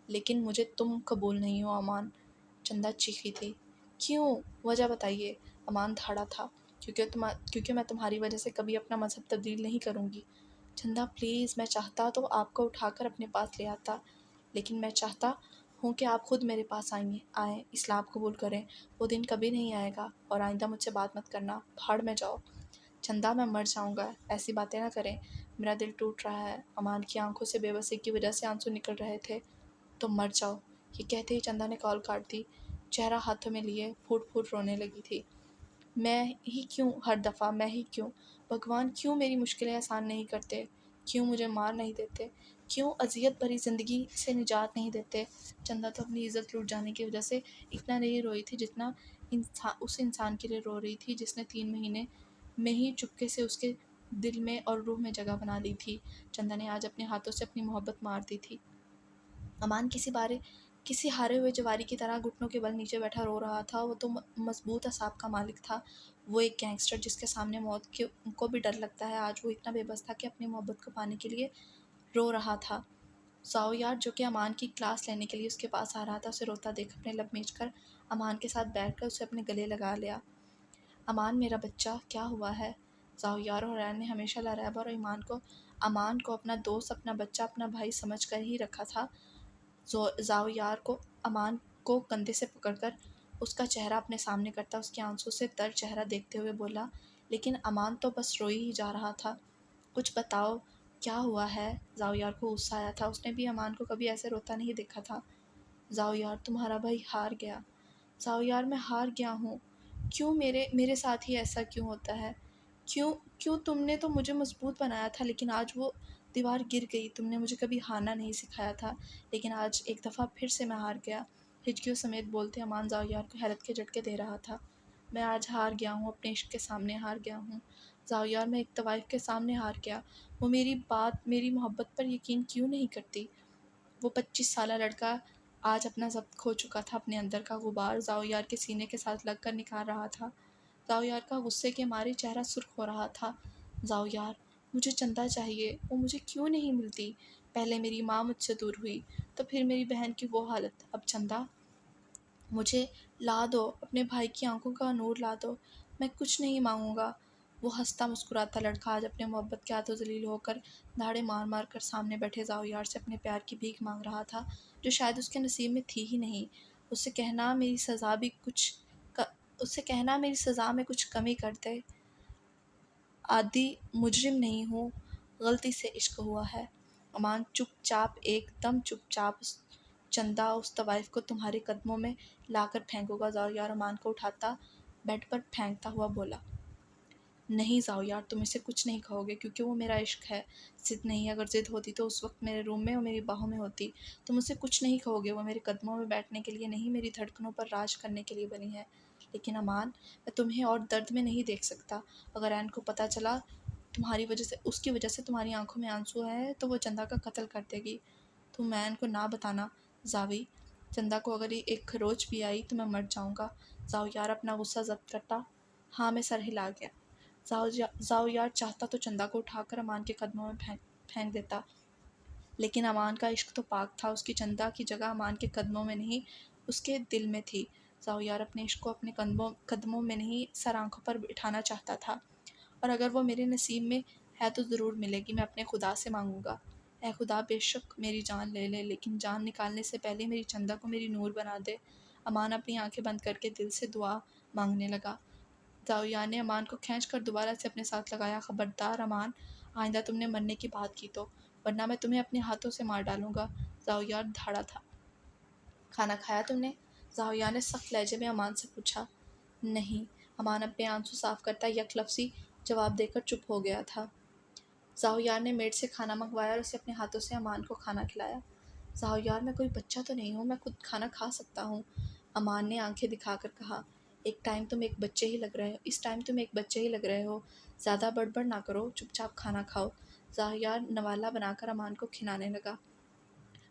Speaker 1: लेकिन मुझे तुम कबूल नहीं हो अमान, चंदा चीखी थी। क्यों? वजह बताइए, अमान धाड़ा था। क्योंकि मैं तुम्हारी वजह से कभी अपना मज़हब तब्दील नहीं करूँगी। चंदा प्लीज़, मैं चाहता तो आपको उठाकर अपने पास ले आता, लेकिन मैं चाहता हूँ कि आप खुद मेरे पास आएँ, इस्लाम कबूल करें। वो दिन कभी नहीं आएगा, और आइंदा मुझसे बात मत करना, भाड़ में जाओ। चंदा, मैं मर जाऊँगा, ऐसी बातें ना करें, मेरा दिल टूट रहा है। अमान की आंखों से बेबसी की वजह से आंसू निकल रहे थे। तो मर जाओ। ये कहते ही चंदा ने कॉल काट दी। चेहरा हाथों में लिए फूट फूट रोने लगी थी। मैं ही क्यों, हर दफ़ा मैं ही क्यों? भगवान क्यों मेरी मुश्किलें आसान नहीं करते? क्यों मुझे मार नहीं देते? क्यों अजियत भरी ज़िंदगी से निजात नहीं देते? चंदा तो अपनी इज़्ज़त लूट जाने की वजह से इतना नहीं रोई थी, जितना उस इंसान के लिए रो रही थी जिसने 3 महीने में ही चुपके से उसके दिल में और रूह में जगह बना ली थी। चंदा ने आज अपने हाथों से अपनी मोहब्बत मार दी थी। अमान किसी हारे हुए जवारी की तरह घुटनों के बल नीचे बैठा रो रहा था। वो तो मजबूत असाब का मालिक था। वो एक गैंगस्टर जिसके सामने मौत के को भी डर लगता है, आज वो इतना बेबस था कि अपनी मोहब्बत को पाने के लिए रो रहा था। साओ यार, जो कि अमान की क्लास लेने के लिए उसके पास आ रहा था, उसे रोता देख अपने लब मेज कर अमान के साथ बैठकर उसे अपने गले लगा लिया। अमान मेरा बच्चा, क्या हुआ है? ज़ाओयार और रैन ने हमेशा लरैब और अमान को अपना दोस्त, अपना बच्चा, अपना भाई समझ कर ही रखा था। ज़ाओयार को अमान को कंधे से पकड़कर उसका चेहरा अपने सामने करता उसके आंसू से तर चेहरा देखते हुए बोला, लेकिन अमान तो बस रोई ही जा रहा था। कुछ बताओ, क्या हुआ है? ज़ाओयार को गुस्सा आया था, उसने भी अमान को कभी ऐसे रोता नहीं देखा था। ज़ाओयार, तुम्हारा भाई हार गया। ज़ाओयार, मैं हार गया हूँ? क्यों? मेरे मेरे साथ ही ऐसा क्यों होता है? क्यों? क्यों? तुमने तो मुझे मजबूत बनाया था, लेकिन आज वो दीवार गिर गई। तुमने मुझे कभी हारना नहीं सिखाया था, लेकिन आज एक दफ़ा फिर से मैं हार गया। हिचकियों समेत बोलते अमान ज़ाओयार को हैरत के झटके दे रहा था। मैं आज हार गया हूँ, अपने इश्क के सामने हार गया हूँ। ज़ाओयार, मैं एक तवाइफ के सामने हार गया। वो मेरी मोहब्बत पर यकीन क्यों नहीं करती? वो 25 साला लड़का आज अपना ज़ब्त खो चुका था। अपने अंदर का गुबार ज़ाओयार के सीने के साथ लगकर निकाल रहा था। ज़ाओयार का गुस्से के मारे चेहरा सुर्ख हो रहा था। ज़ाओयार, मुझे चंदा चाहिए, वो मुझे क्यों नहीं मिलती? पहले मेरी माँ मुझसे दूर हुई, तो फिर मेरी बहन की वो हालत, अब चंदा। मुझे ला दो, अपने भाई की आंखों का नूर ला दो। मैं कुछ नहीं मांगूंगा। वो हंसता मुस्कुराता लड़का आज अपने मोहब्बत के हाथों जलील होकर दाढ़े मार मार कर सामने बैठे ज़ाओयार से अपने प्यार की भीख मांग रहा था, जो शायद उसके नसीब में थी ही नहीं। उससे कहना मेरी सज़ा भी कुछ क- उससे कहना मेरी सज़ा में कुछ कमी कर दे। आदि मुजरिम नहीं हूँ, गलती से इश्क हुआ है। अमान चुपचाप, एकदम चुपचाप। चंदा, उस तवाइफ को तुम्हारे कदमों में लाकर फेंकूंगा। ज़ाओयार अमान को उठाता बेड पर फेंकता हुआ बोला। नहीं जाओ यार, तुम इसे कुछ नहीं कहोगे क्योंकि वो मेरा इश्क है। ज़िद नहीं, अगर ज़िद होती तो उस वक्त मेरे रूम में और मेरी बाहों में होती। तुम उसे कुछ नहीं कहोगे, वो मेरे कदमों में बैठने के लिए नहीं, मेरी धड़कनों पर राज करने के लिए बनी है। लेकिन अमान, मैं तुम्हें और दर्द में नहीं देख सकता। अगर एन को पता चला तुम्हारी वजह से, उसकी वजह से तुम्हारी आंखों में आंसू है, तो वो चंदा का कत्ल कर देगी। तुम एन को ना बताना जावी। चंदा को अगर ये एक खरोच भी आई तो मैं मर जाऊंगा। जाओ यार, अपना गुस्सा जब्त करता। हाँ, मैं सर हिला गया। जाओ यार चाहता तो चंदा को उठाकर अमान के कदमों में फेंक फेंक देता, लेकिन अमान का इश्क तो पाक था। उसकी चंदा की जगह अमान के कदमों में नहीं, उसके दिल में थी। जाओ यार अपने इश्क को अपने कदमों में नहीं, सर आंखों पर बिठाना चाहता था। और अगर वो मेरे नसीब में है तो ज़रूर मिलेगी। मैं अपने खुदा से मांगूंगा, ए खुदा बेशक मेरी जान ले ले, लेकिन जान निकालने से पहले मेरी चंदा को मेरी नूर बना दे। अमान अपनी आंखें बंद करके दिल से दुआ मांगने लगा। दाऊया ने अमान को खींचकर दोबारा से अपने साथ लगाया। खबरदार अमान, आइंदा तुमने मरने की बात की तो, वरना मैं तुम्हें अपने हाथों से मार डालूंगा। जाओयार धाड़ा था। खाना खाया तुमने? जाओया ने सख्त लहजे में अमान से पूछा। नहीं। अमान अपने आंसू साफ करता यकलफ्सी जवाब देकर चुप हो गया था। जाओयार ने मेड से खाना मंगवाया और उसे अपने हाथों से अमान को खाना खिलाया। जाओयार, मैं कोई बच्चा तो नहीं हूँ, मैं खुद खाना खा सकता हूँ, अमान ने आंखें दिखाकर कहा। एक टाइम तुम एक बच्चे ही लग रहे हो, इस टाइम तुम एक बच्चे ही लग रहे हो। ज़्यादा बड़बड़ ना करो, चुपचाप खाना खाओ। जाओयार नवाला बनाकर अमान को खिलाने लगा।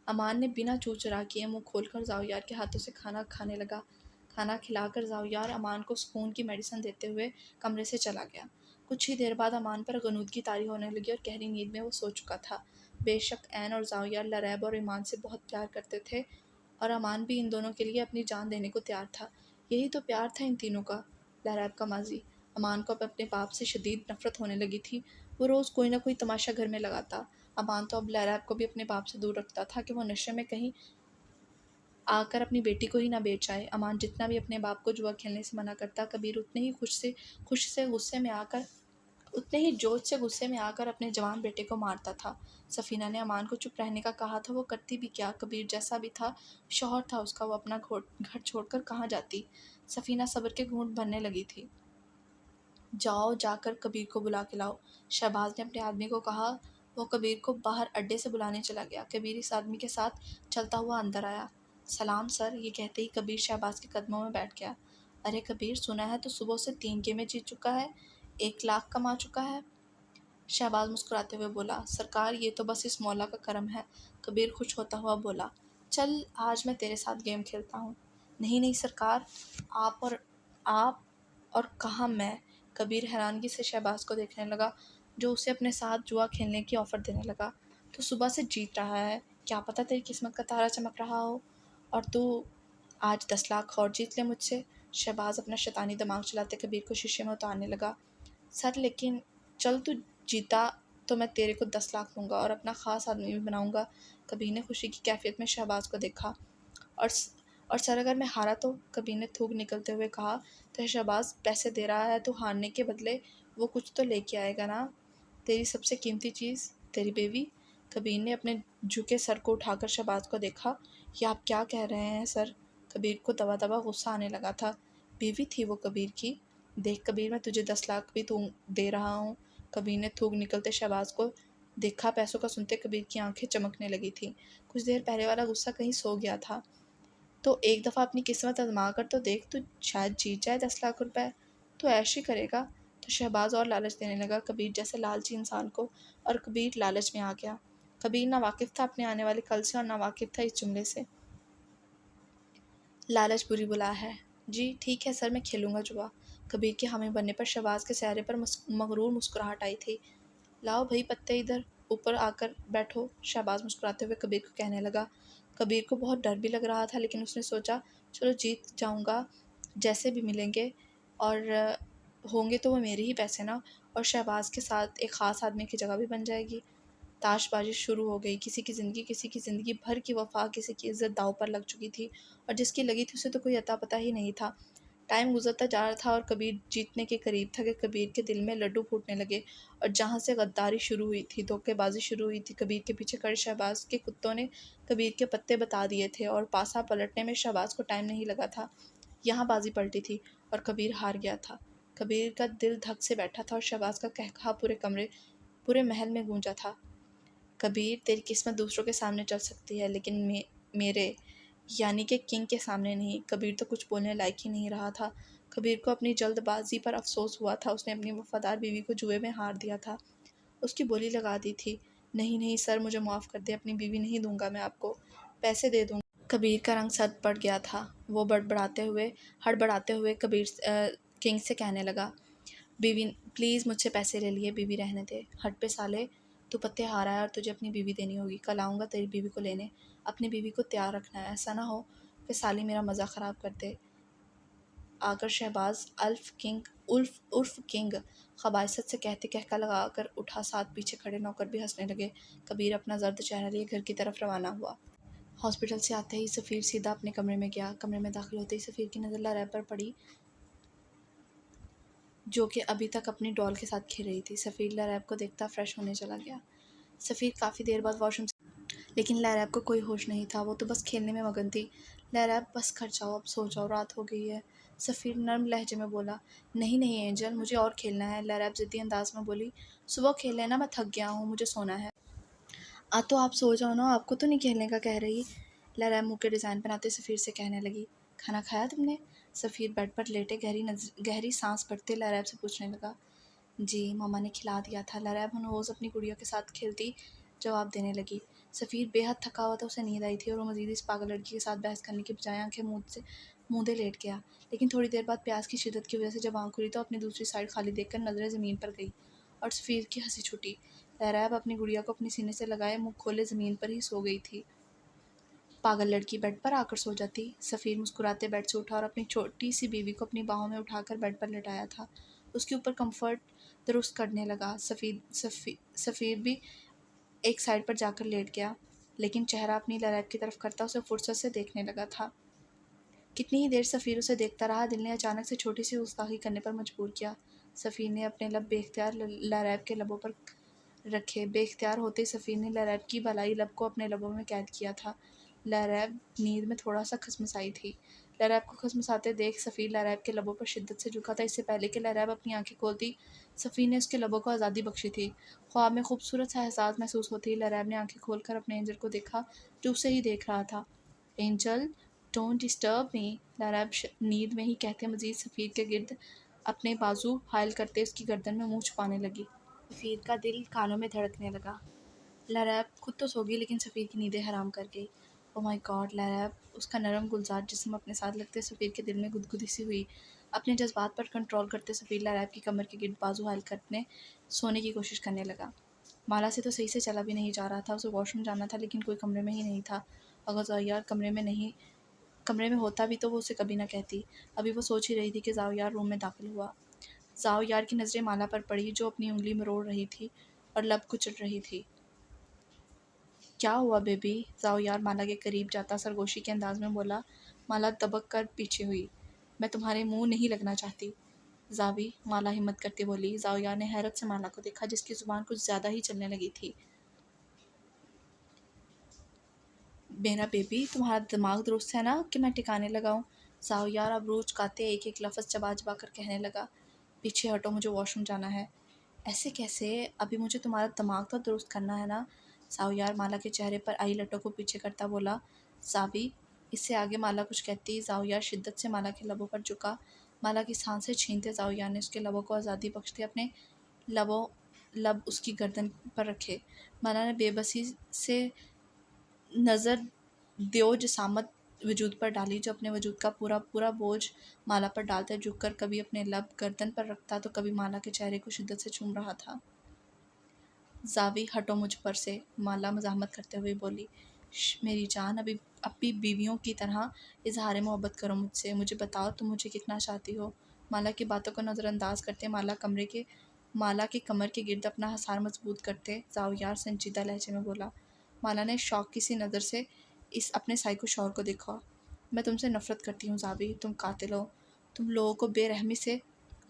Speaker 1: अमान ने बिना चूँ चरा किए मुंह खोलकर जाओयार के हाथों से खाना खाने लगा। खाना खिलाकर जाओयार अमान को सुकून की मेडिसिन देते हुए कमरे से चला गया। कुछ ही देर बाद अमान पर गनूदगी तारी होने लगी और गहरी नींद में वो सो चुका था। बेशक एन और जाओयार लरैब और ईमान से बहुत प्यार करते थे, और अमान भी इन दोनों के लिए अपनी जान देने को तैयार था। यही तो प्यार था इन तीनों का। लहरैब का माजी। अमान को अब अपने बाप से शदीद नफरत होने लगी थी। वो रोज़ कोई ना कोई तमाशा घर में लगाता। अमान तो अब लहरैब को भी अपने बाप से दूर रखता था कि वो नशे में कहीं आकर अपनी बेटी को ही ना बेच आए। अमान जितना भी अपने बाप को जुआ खेलने से मना करता, कबीर उतने ही जोश से गुस्से में आकर अपने जवान बेटे को मारता था। सफ़ीना ने अमान को चुप रहने का कहा था, वो करती भी क्या। कबीर जैसा भी था, शौहर था उसका, वो अपना घर छोड़कर कहाँ जाती। सफ़ीना सब्र के घूंट भरने लगी थी। जाओ, जाकर कबीर को बुला के लाओ, शहबाज ने अपने आदमी को कहा। वो कबीर को बाहर अड्डे से बुलाने चला गया। कबीर इस आदमी के साथ चलता हुआ अंदर आया। सलाम सर, ये कहते ही कबीर शहबाज के कदमों में बैठ गया। अरे कबीर, सुना है तो सुबह से 3 गेमें जीत चुका है, 1 लाख कमा चुका है। शहबाज मुस्कुराते हुए बोला, सरकार ये तो बस इस मौला का करम है। कबीर खुश होता हुआ बोला, चल आज मैं तेरे साथ गेम खेलता हूँ। नहीं नहीं सरकार, आप और कहाँ मैं। कबीर हैरानगी से शहबाज को देखने लगा, जो उसे अपने साथ जुआ खेलने की ऑफ़र देने लगा। तू सुबह से जीत रहा है, क्या पता तेरी किस्मत का तारा चमक रहा हो और तू आज 10 लाख और जीत ले मुझसे। शहबाज अपना शैतानी दिमाग चलाते कबीर को शीशे में उतारने लगा। सर लेकिन, चल तू जीता तो मैं तेरे को 10 लाख दूंगा और अपना ख़ास आदमी भी बनाऊंगा। कबीर ने खुशी की कैफियत में शहबाज को देखा। और और सर अगर मैं हारा तो, कबीर ने थूक निकलते हुए कहा। तो शहबाज, पैसे दे रहा है तो हारने के बदले वो कुछ तो लेके आएगा ना। तेरी सबसे कीमती चीज़, तेरी बेवी। कबीर ने अपने झुके सर को उठाकर शहबाज को देखा। ये आप क्या कह रहे हैं सर। कबीर को दबा दबा गुस्सा आने लगा था। बीवी थी वो कबीर की। देख कबीर, मैं तुझे 10 लाख भी दे रहा हूँ। कबीर ने थूक निकलते शहबाज को देखा। पैसों का सुनते कबीर की आंखें चमकने लगी थी। कुछ देर पहले वाला गुस्सा कहीं सो गया था। तो एक दफ़ा अपनी किस्मत आजमा कर तो देख, तू शायद जीत जाए 10 लाख रुपए। तो ऐश ही करेगा। तो शहबाज और लालच देने लगा कबीर जैसे लालची इंसान को, और कबीर लालच में आ गया। कबीर ना वाकिफ़ था अपने आने वाले कल से, और ना वाकिफ़ था इस जुमले से। लालच बुरी बुला है। जी ठीक है सर, मैं खेलूँगा जुआ। कबीर के हामी बनने पर शहबाज के चेहरे पर मगरूर मुस्कुराहट आई थी। लाओ भई पत्ते इधर, ऊपर आकर बैठो, शहबाज मुस्कुराते हुए कबीर को कहने लगा। कबीर को बहुत डर भी लग रहा था, लेकिन उसने सोचा चलो जीत जाऊंगा, जैसे भी मिलेंगे, और होंगे तो वो मेरे ही पैसे ना, और शहबाज के साथ एक ख़ास आदमी की जगह भी बन जाएगी। ताशबाजी शुरू हो गई। किसी की ज़िंदगी भर की वफ़ा, किसी की इज़्ज़त दाँव पर लग चुकी थी, और जिसकी लगी थी उसे तो कोई अता पता ही नहीं था। टाइम गुज़रता जा रहा था और कबीर जीतने के करीब था कि कबीर के दिल में लड्डू फूटने लगे, और जहाँ से गद्दारी शुरू हुई थी, धोखेबाज़ी शुरू हुई थी, कबीर के पीछे खड़े शहबाज के कुत्तों ने कबीर के पत्ते बता दिए थे, और पासा पलटने में शहबाज को टाइम नहीं लगा था। यहाँ बाजी पलटी थी और कबीर हार गया था। कबीर का दिल धक से बैठा था और शहबाज का कहकहा पूरे महल में गूंजा था। कबीर, तेरी किस्मत दूसरों के सामने चल सकती है, लेकिन मेरे यानी कि किंग के सामने नहीं। कबीर तो कुछ बोलने लायक ही नहीं रहा था। कबीर को अपनी जल्दबाजी पर अफसोस हुआ था। उसने अपनी वफादार बीवी को जुए में हार दिया था, उसकी बोली लगा दी थी। नहीं नहीं सर, मुझे माफ़ कर दे, अपनी बीवी नहीं दूंगा मैं आपको, पैसे दे दूंगा। कबीर का रंग सद पड़ गया था। वो हड़बड़ाते हुए किंग से कहने लगा, बीवी प्लीज़ मुझसे पैसे ले लिए, बीवी रहने दे। हट पे साले, तू पत्ते हारा है और तुझे अपनी बीवी देनी होगी। कल आऊँगा तेरी बीवी को लेने, अपनी बीवी को तैयार रखना है, ऐसा ना हो कि साली मेरा मज़ा ख़राब कर दे। आकर शहबाज उर्फ किंग खबाइसत से कहते कहका लगा कर उठा। साथ पीछे खड़े नौकर भी हंसने लगे। कबीर अपना जर्द चेहरा लिए घर की तरफ रवाना हुआ। हॉस्पिटल से आते ही सफ़ीर सीधा अपने कमरे में गया। कमरे में दाखिल होते ही सफ़ीर की नज़र लरैब पर पड़ी, जो कि अभी तक अपनी डॉल के साथ खेल रही थी। सफ़ीर लरैब को देखता फ्रेश होने चला गया। सफ़ीर काफ़ी देर बाद वॉशरूम, लेकिन लैरैब को कोई होश नहीं था। वो तो बस खेलने में मगन थी। लैरैब, बस घर जाओ, अब सो जाओ, रात हो गई है। सफ़ीर नर्म लहजे में बोला। नहीं नहीं एंजल, मुझे और खेलना है। लैरैब ज़िद्दी अंदाज में बोली। सुबह खेल लेना, मैं थक गया हूँ, मुझे सोना है। तो आप सो जाओ ना, आपको तो नहीं खेलने का कह रही। लैरैब मुँह के डिज़ाइन बनाते सफ़ीर से कहने लगी। खाना खाया तुमने? सफ़ीर बेड पर लेटे गहरी सांस भरते लैरैब से पूछने लगा। जी, मम्मा ने खिला दिया था। लरैब रोज़ अपनी गुड़िया के साथ खेलती जवाब देने लगी। सफ़ीर बेहद थका हुआ था, उसे नींद आई थी और वो मज़ीद इस पागल लड़की के साथ बहस करने की बजाय आंखें मूंदे लेट गया। लेकिन थोड़ी देर बाद प्यास की शिद्दत की वजह से जब आँख खुली तो अपनी दूसरी साइड खाली देखकर नज़रें ज़मीन पर गई और सफ़ीर की हंसी छूटी। लरैब अपनी गुड़िया को अपने सीने से लगाए मुँह खोले ज़मीन पर ही सो गई थी। पागल लड़की, बेड पर आकर सो जाती। सफ़ीर मुस्कुराते बेड से उठा और अपनी छोटी सी बीवी को अपनी बाहों में उठाकर बेड पर लेटाया था। उसके ऊपर कंफर्ट दुरुस्त करने लगा। सफ़ीर भी एक साइड पर जाकर लेट गया, लेकिन चेहरा अपनी लरैब की तरफ करता उसे फुर्सत से देखने लगा था। कितनी ही देर सफ़ीर उसे देखता रहा। दिल ने अचानक से छोटी सी गुस्ताखी करने पर मजबूर किया। सफ़ीर ने अपने लब बेख्तियार लरैब के लबों पर रखे। बेख्तियार होते ही सफ़ीर ने लरैब की बलाई लब को अपने लबों में कैद किया था। लरैब नींद में थोड़ा सा खसमसाई थी। लरैब को खसमसाते देख सफ़ीर लरैब के लबों पर शिद्दत से झुका था। इससे पहले कि लरैब अपनी आंखें खोलती, सफ़ीर ने उसके लबों को आज़ादी बख्शी थी। ख्वाब में खूबसूरत सा एहसास महसूस होती ही लरैब ने आंखें खोलकर अपने एंजल को देखा, जो उसे ही देख रहा था। एंजल, डोंट डिस्टर्ब मी, लरैब नींद में ही कहते मज़ीद सफ़ीर के गिर्द अपने बाजू हायल करते उसकी गर्दन में मुँह छुपाने लगी। सफ़ीर का दिल कानों में धड़कने लगा। लरैब खुद तो सो गई, लेकिन सफ़ीर की नींदें हराम कर गई। Oh my God! लरैब, उसका नरम गुलजार जिस्म अपने साथ लगते सफ़ीर के दिल में गुदगुदी सी हुई। अपने जज्बात पर कंट्रोल करते सफ़ीर लरैब की कमर के गिर्द बाजू हायल करने सोने की कोशिश करने लगा। माला से तो सही से चला भी नहीं जा रहा था। उसे वॉशरूम जाना था, लेकिन कोई कमरे में ही नहीं था। अगर ज़ावियार कमरे में होता भी तो वो उसे कभी ना कहती। अभी वो सोच ही रही थी कि ज़ावियार रूम में दाखिल हुआ। ज़ावियार की नज़रें माला पर पड़ी, जो अपनी उंगली मरोड़ रही थी और लब कुचल रही थी। क्या हुआ बेबी? ज़ावियार माला के करीब जाता सरगोशी के अंदाज में बोला। माला दबक कर पीछे हुई। मैं तुम्हारे मुंह नहीं लगना चाहती ज़ावी, माला हिम्मत करती बोली। ज़ावियार ने हैरत से माला को देखा, जिसकी ज़ुबान कुछ ज़्यादा ही चलने लगी थी। मेरा बेबी, तुम्हारा दिमाग दुरुस्त है ना कि मैं ठिकाने लगाऊं? ज़ावियार अब रोज काते एक एक लफ्ज़ चबा चबा कर कहने लगा। पीछे हटो, मुझे वॉशरूम जाना है। ऐसे कैसे? अभी मुझे तुम्हारा दिमाग तो दुरुस्त करना है ना। ज़ावियार माला के चेहरे पर आई लटों को पीछे करता बोला। ज़ावी, इससे आगे माला कुछ कहती, ज़ावियार शिद्दत से माला के लबों पर झुका। माला की सांसें छीनते ज़ावियार ने उसके लबों को आज़ादी बख्शते अपने लबों लब उसकी गर्दन पर रखे। माला ने बेबसी से नज़र दो जिसामत वजूद पर डाली, जो अपने वजूद का पूरा पूरा बोझ माला पर डालते झुककर कभी अपने लब गर्दन पर रखता तो कभी माला के चेहरे को शिद्दत से चूम रहा था। ज़ावी, हटो मुझ पर से, माला मज़ाहमत करते हुए बोली। मेरी जान, अभी बीवियों की तरह इजहार मोहब्बत करो मुझसे। मुझे बताओ, तुम मुझे कितना चाहती हो? माला की बातों को नज़रअंदाज करते माला के कमर के गिर्द अपना हसार मजबूत करते ज़ावियार संजीदा लहजे में बोला। माला ने शौक की सी नज़र से इस अपने साइको शौहर को देखा। मैं तुमसे नफ़रत करती हूँ ज़ावी, तुम कातिल हो, तुम लोगों को बेरहमी से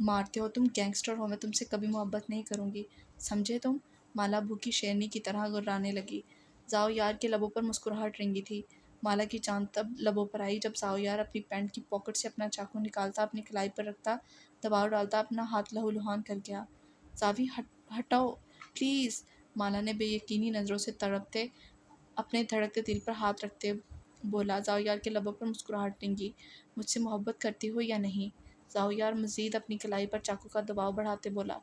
Speaker 1: मारते हो, तुम गैंगस्टर हो, मैं तुमसे कभी मोहब्बत नहीं करूँगी, समझे तुम? माला भूखी शेरनी की तरह गुर्राने लगी। ज़ावियार के लबों पर मुस्कुराहट रेंगी थी। माला की जान तब लबों पर आई जब ज़ाओयार अपनी पैंट की पॉकेट से अपना चाकू निकालता, अपनी कलाई पर रखता, दबाव डालता, अपना हाथ लहूलुहान कर गया। ज़ावी हटाओ प्लीज़, माला ने बेयकीनी नज़रों से तड़पते अपने धड़कते दिल पर हाथ रखते बोला। ज़ाओयार के लबों पर मुस्कुराहट टिंगी। मुझसे मोहब्बत करती हो या नहीं? ज़ाओयार मज़ीद अपनी कलाई पर चाकू का दबाव बढ़ाते बोला।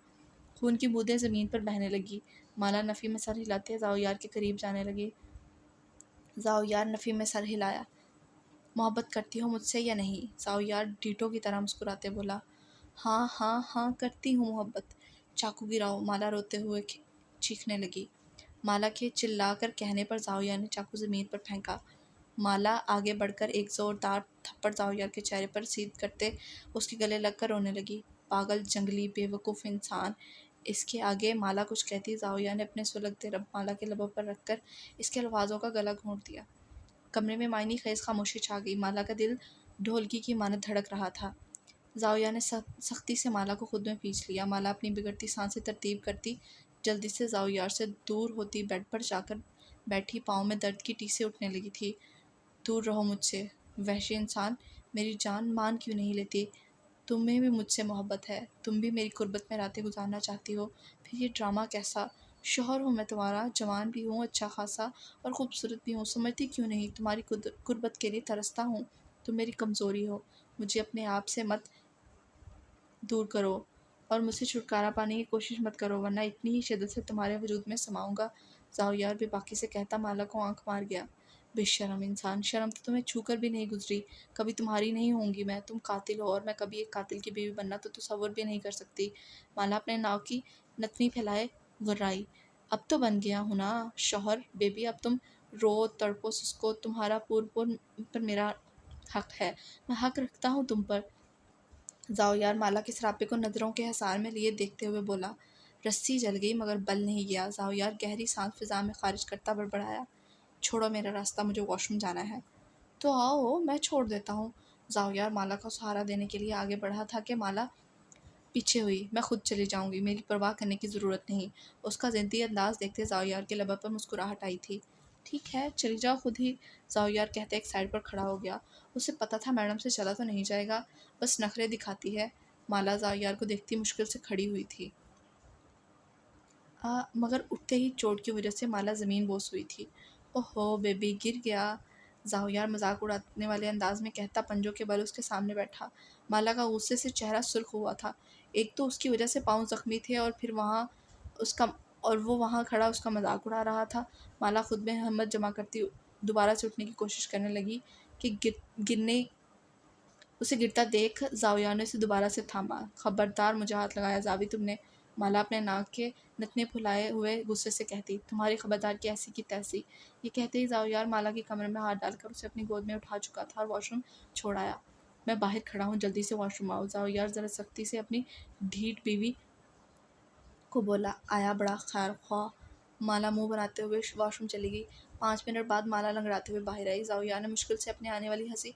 Speaker 1: खून की बूंदें ज़मीन पर बहने लगी। माला नफ़ी में सर हिलाते ज़ाओयार के करीब जाने लगी। ज़ाओयार नफ़ी में सर हिलाया। मोहब्बत करती हो मुझसे या नहीं? ज़ाओयार डीटो की तरह मुस्कुराते बोला। हाँ हाँ हाँ, करती हूँ मोहब्बत। चाकू गिराओ, माला रोते हुए चीखने लगी। माला के चिल्लाकर कहने पर ज़ाओयार ने चाकू ज़मीन पर फेंका। माला आगे बढ़कर एक ज़ोरदार थप्पड़ ज़ाओयार के चेहरे पर सीध करते उसके गले लगकर रोने लगी। पागल, जंगली, बेवकूफ़ इंसान! इसके आगे माला कुछ कहती, ज़ाओयार ने अपने सुलगते रब माला के लबों पर रखकर इसके अल्फाजों का गला घोंट दिया। कमरे में मायनी ख़ेज़ खामोशी छा गई। माला का दिल ढोलकी की मानद धड़क रहा था। ज़ाओयार ने सख्ती से माला को खुद में खींच लिया। माला अपनी बिगड़ती सांसें तरतीब करती जल्दी से ज़ाओयार से दूर होती बेड पर जाकर बैठी, पाँव में दर्द की टीसें उठने लगी थी। दूर रहो मुझसे, वहशी इंसान! मेरी जान मान क्यों नहीं लेती? तुम्हें भी मुझसे मोहब्बत है, तुम भी मेरी कुर्बत में रातें गुजारना चाहती हो, फिर ये ड्रामा कैसा? शौहर हूँ मैं तुम्हारा, जवान भी हूँ अच्छा खासा और ख़ूबसूरत भी हूँ, समझती क्यों नहीं? तुम्हारी कुर्बत के लिए तरसता हूँ। तुम मेरी कमज़ोरी हो, मुझे अपने आप से मत दूर करो और मुझसे छुटकारा पाने की कोशिश मत करो, वरना इतनी ही शिद्दत से तुम्हारे वजूद में समाऊंगा। ज़ाओयार बेबाकी से कहता माला को आंख मार गया। बेशर्म इंसान, शर्म तो तुम्हें छू कर भी नहीं गुजरी। कभी तुम्हारी नहीं होंगी मैं, तुम कातिल हो और मैं कभी एक कातिल की बीवी बनना तो तसव्वुर भी नहीं कर सकती। माला अपने नाव की नथनी फैलाए गुर्राई। अब तो बन गया हूँ ना शौहर, बेबी, अब तुम रो तड़पो सिसको, तुम्हारा पूर्ण पर मेरा हक है, मैं हक रखता हूँ तुम पर। ज़ाओयार माला के सरापे को नज़रों के हिसार में लिए देखते हुए बोला। रस्सी जल गई मगर बल नहीं गया। ज़ाओयार गहरी सांस फिजा में खारिज करता बड़बड़ाया। छोड़ो मेरा रास्ता, मुझे वॉशरूम जाना है। तो आओ, मैं छोड़ देता हूँ। ज़ाओयार माला को सहारा देने के लिए आगे बढ़ा था कि माला पीछे हुई। मैं खुद चली जाऊंगी, मेरी परवाह करने की ज़रूरत नहीं। उसका ज़िद्दी अंदाज देखते ज़ाओयार के लबों पर मुस्कुराहट आई थी। ठीक है, चली जाओ खुद ही, ज़ाओयार कहते एक साइड पर खड़ा हो गया। उसे पता था मैडम से चला तो नहीं जाएगा, बस नखरे दिखाती है। माला ज़ाओयार को देखती मुश्किल से खड़ी हुई थी। मगर उठते ही चोट की वजह से माला ज़मीन बोस हुई थी। ओहो बेबी, गिर गया, ज़ाओयार मजाक उड़ाने वाले अंदाज में कहता पंजों के बल उसके सामने बैठा। माला का गुस्से से चेहरा सुर्ख हुआ था। एक तो उसकी वजह से पाँव जख्मी थे और फिर उसका वो वहाँ खड़ा उसका मजाक उड़ा रहा था। माला खुद में हिम्मत जमा करती दोबारा से उठने की कोशिश करने लगी कि गिरने उसे गिरता देख ज़ाओयार ने उसे दोबारा से थामा। खबरदार, मुझे हाथ लगाया ज़ावी तुमने, माला अपने नाक के नथने फुलाए हुए गुस्से से कहती। तुम्हारी खबरदार की ऐसी की तैसी। ये कहते ही ज़ाओयार माला के कमरे में हाथ डालकर उसे अपनी गोद में उठा चुका था और वॉशरूम छोड़ आया। मैं बाहर खड़ा हूँ, जल्दी से वॉशरूम आओ, ज़ाओयार ज़रा सख्ती से अपनी ढीठ बीवी को बोला। आया बड़ा खैर ख्वाह। माला मुंह बनाते हुए वॉशरूम चली गई। 5 मिनट बाद माला लंगड़ाते हुए बाहर आई। ज़ाओयार ने मुश्किल से अपने आने वाली हंसी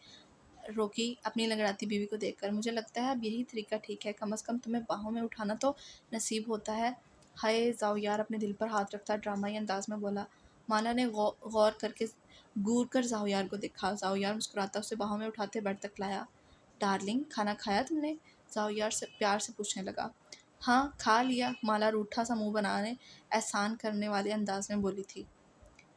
Speaker 1: रोकी अपनी लंगड़ाती बीवी को देखकर। मुझे लगता है अब यही तरीका ठीक है, कम से कम तुम्हें बाहों में उठाना तो नसीब होता है। हाय, ज़ाओयार अपने दिल पर हाथ रखता ड्रामाई अंदाज में बोला। माला ने गौर करके घूर कर ज़ाओयार को देखा। ज़ाओयार मुस्कुराता उसे बाहों में उठाते बेड तक लाया। डार्लिंग, खाना खाया तुमने? ज़ाओयार से प्यार से पूछने लगा। हाँ, खा लिया, माला रूठा सा मुंह बनाने एहसान करने वाले अंदाज में बोली थी।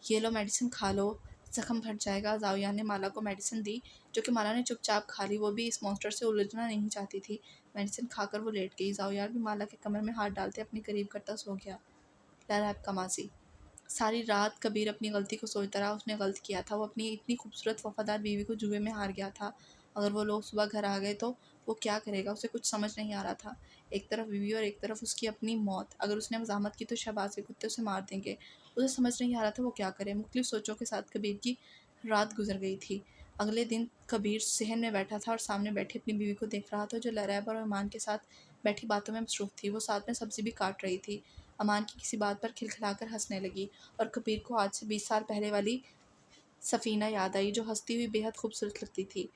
Speaker 1: ये लो मेडिसिन खा लो, ज़ख्म भर जाएगा। ज़ाओयार ने माला को मेडिसिन दी, जो कि माला ने चुपचाप खा ली। वो भी इस मॉन्स्टर से उलझना नहीं चाहती थी। मेडिसिन खाकर वो लेट गई। ज़ाओयार भी माला के कमर में हाथ डालते अपने करीब करता सो गया। लहराब का माजी। सारी रात कबीर अपनी गलती को सोचता रहा। उसने गलत किया था, वो अपनी इतनी खूबसूरत वफादार बीवी को जुए में हार गया था। अगर वो लोग सुबह घर आ गए तो वो क्या करेगा? उसे कुछ समझ नहीं आ रहा था। एक तरफ बीवी और एक तरफ उसकी अपनी मौत। अगर उसने मज़ाहमत की तो शहबाज के कुत्ते उसे मार देंगे। उसे समझ नहीं आ रहा था वो क्या करे। मुख्तलिफ सोचों के साथ कबीर की रात गुजर गई थी। अगले दिन कबीर सहन में बैठा था और सामने बैठी अपनी बीवी को देख रहा था, जो लरैब और ईमान के साथ बैठी बातों में मसरूफ़ थी। वो साथ में सब्ज़ी भी काट रही थी। अमान की किसी बात पर खिलखिलाकर हंसने लगी और कबीर को आज से 20 साल पहले वाली सफ़ीना याद आई, जो हंसती हुई बेहद खूबसूरत लगती थी।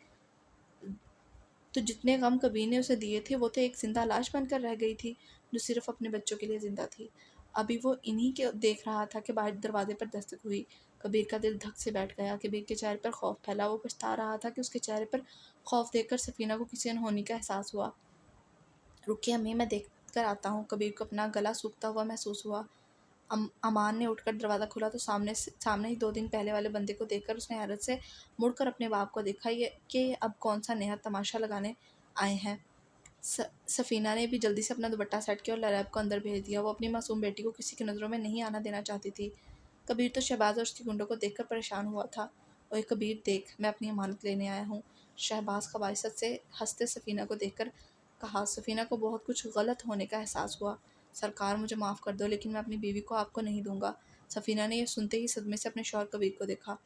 Speaker 1: तो जितने गम कबीर ने उसे दिए थे, वो तो एक जिंदा लाश बनकर रह गई थी, जो सिर्फ अपने बच्चों के लिए जिंदा थी। अभी वो इन्हीं के देख रहा था कि बाहर दरवाजे पर दस्तक हुई। कबीर का दिल धक से बैठ गया। कबीर के चेहरे पर खौफ फैला। वो पछता रहा था कि उसके चेहरे पर खौफ देखकर सफ़ीना को किसी अनहोनी का एहसास हुआ। रुकिए अम्मी, मैं देख कर आता हूँ। कबीर को अपना गला सूखता हुआ महसूस हुआ। अमान ने उठकर दरवाज़ा खोला तो सामने ही 2 दिन पहले वाले बंदे को देखकर उसने हैरत से मुड़कर अपने बाप को देखा, ये कि अब कौन सा नया तमाशा लगाने आए हैं। सफ़ीना ने भी जल्दी से अपना दुपट्टा सेट किया और लरैब को अंदर भेज दिया। वो अपनी मासूम बेटी को किसी की नज़रों में नहीं आना देना चाहती थी। कबीर तो शहबाज और उसकी गुंडों को देखकर परेशान हुआ था। ओए कबीर देख, मैं अपनी अमानत लेने आया हूँ। शहबाज खबाइसत से हंसते सफ़ीना को देखकर कहा। सफ़ीना को बहुत कुछ गलत होने का एहसास हुआ। सरकार मुझे माफ़ कर दो, लेकिन मैं अपनी बीवी को आपको नहीं दूंगा। सफ़ीना ने यह सुनते ही सदमे से अपने शौहर कबीर को देखा।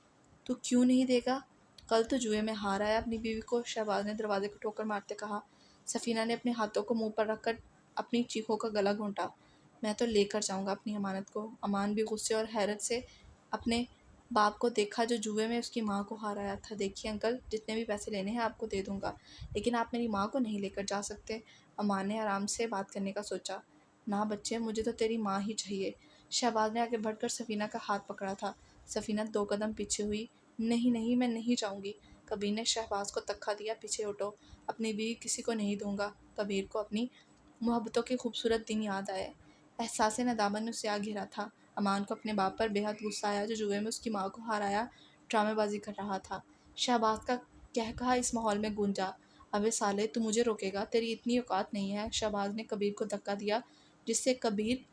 Speaker 1: तू क्यों नहीं देगा? कल तो जुए में हार आया अपनी बीवी को, शहबाज ने दरवाजे को ठोकर मारते कहा। सफ़ीना ने अपने हाथों को मुंह पर रखकर अपनी चीखों का गला घोंटा। मैं तो लेकर जाऊंगा अपनी अमानत को। अमान भी गुस्से और हैरत से अपने बाप को देखा जो जुए में उसकी माँ को हाराया था। देखिए अंकल, जितने भी पैसे लेने हैं आपको दे दूंगा, लेकिन आप मेरी माँ को नहीं लेकर जा सकते। अमान ने आराम से बात करने का सोचा। ना बच्चे, मुझे तो तेरी माँ ही चाहिए। शहबाज ने आगे बढ़कर सफ़ीना का हाथ पकड़ा था। सफ़ीना 2 कदम पीछे हुई। नहीं नहीं, मैं नहीं जाऊंगी। कबीर ने शहबाज को तक्का दिया। पीछे हटो, अपनी बीवी किसी को नहीं दूंगा। कबीर को अपनी मोहब्बतों के खूबसूरत दिन याद आए। एहसास नदामत ने उसे आ घेरा था। अमान को अपने बाप पर बेहद गुस्सा आया जो जुए में उसकी माँ को हराया ड्रामेबाजी कर रहा था। शहबाज का कहकहा इस माहौल में गूंजा। अबे साले, तू मुझे रोकेगा? तेरी इतनी औकात नहीं है। शहबाज ने कबीर को धक्का दिया जिससे कबीर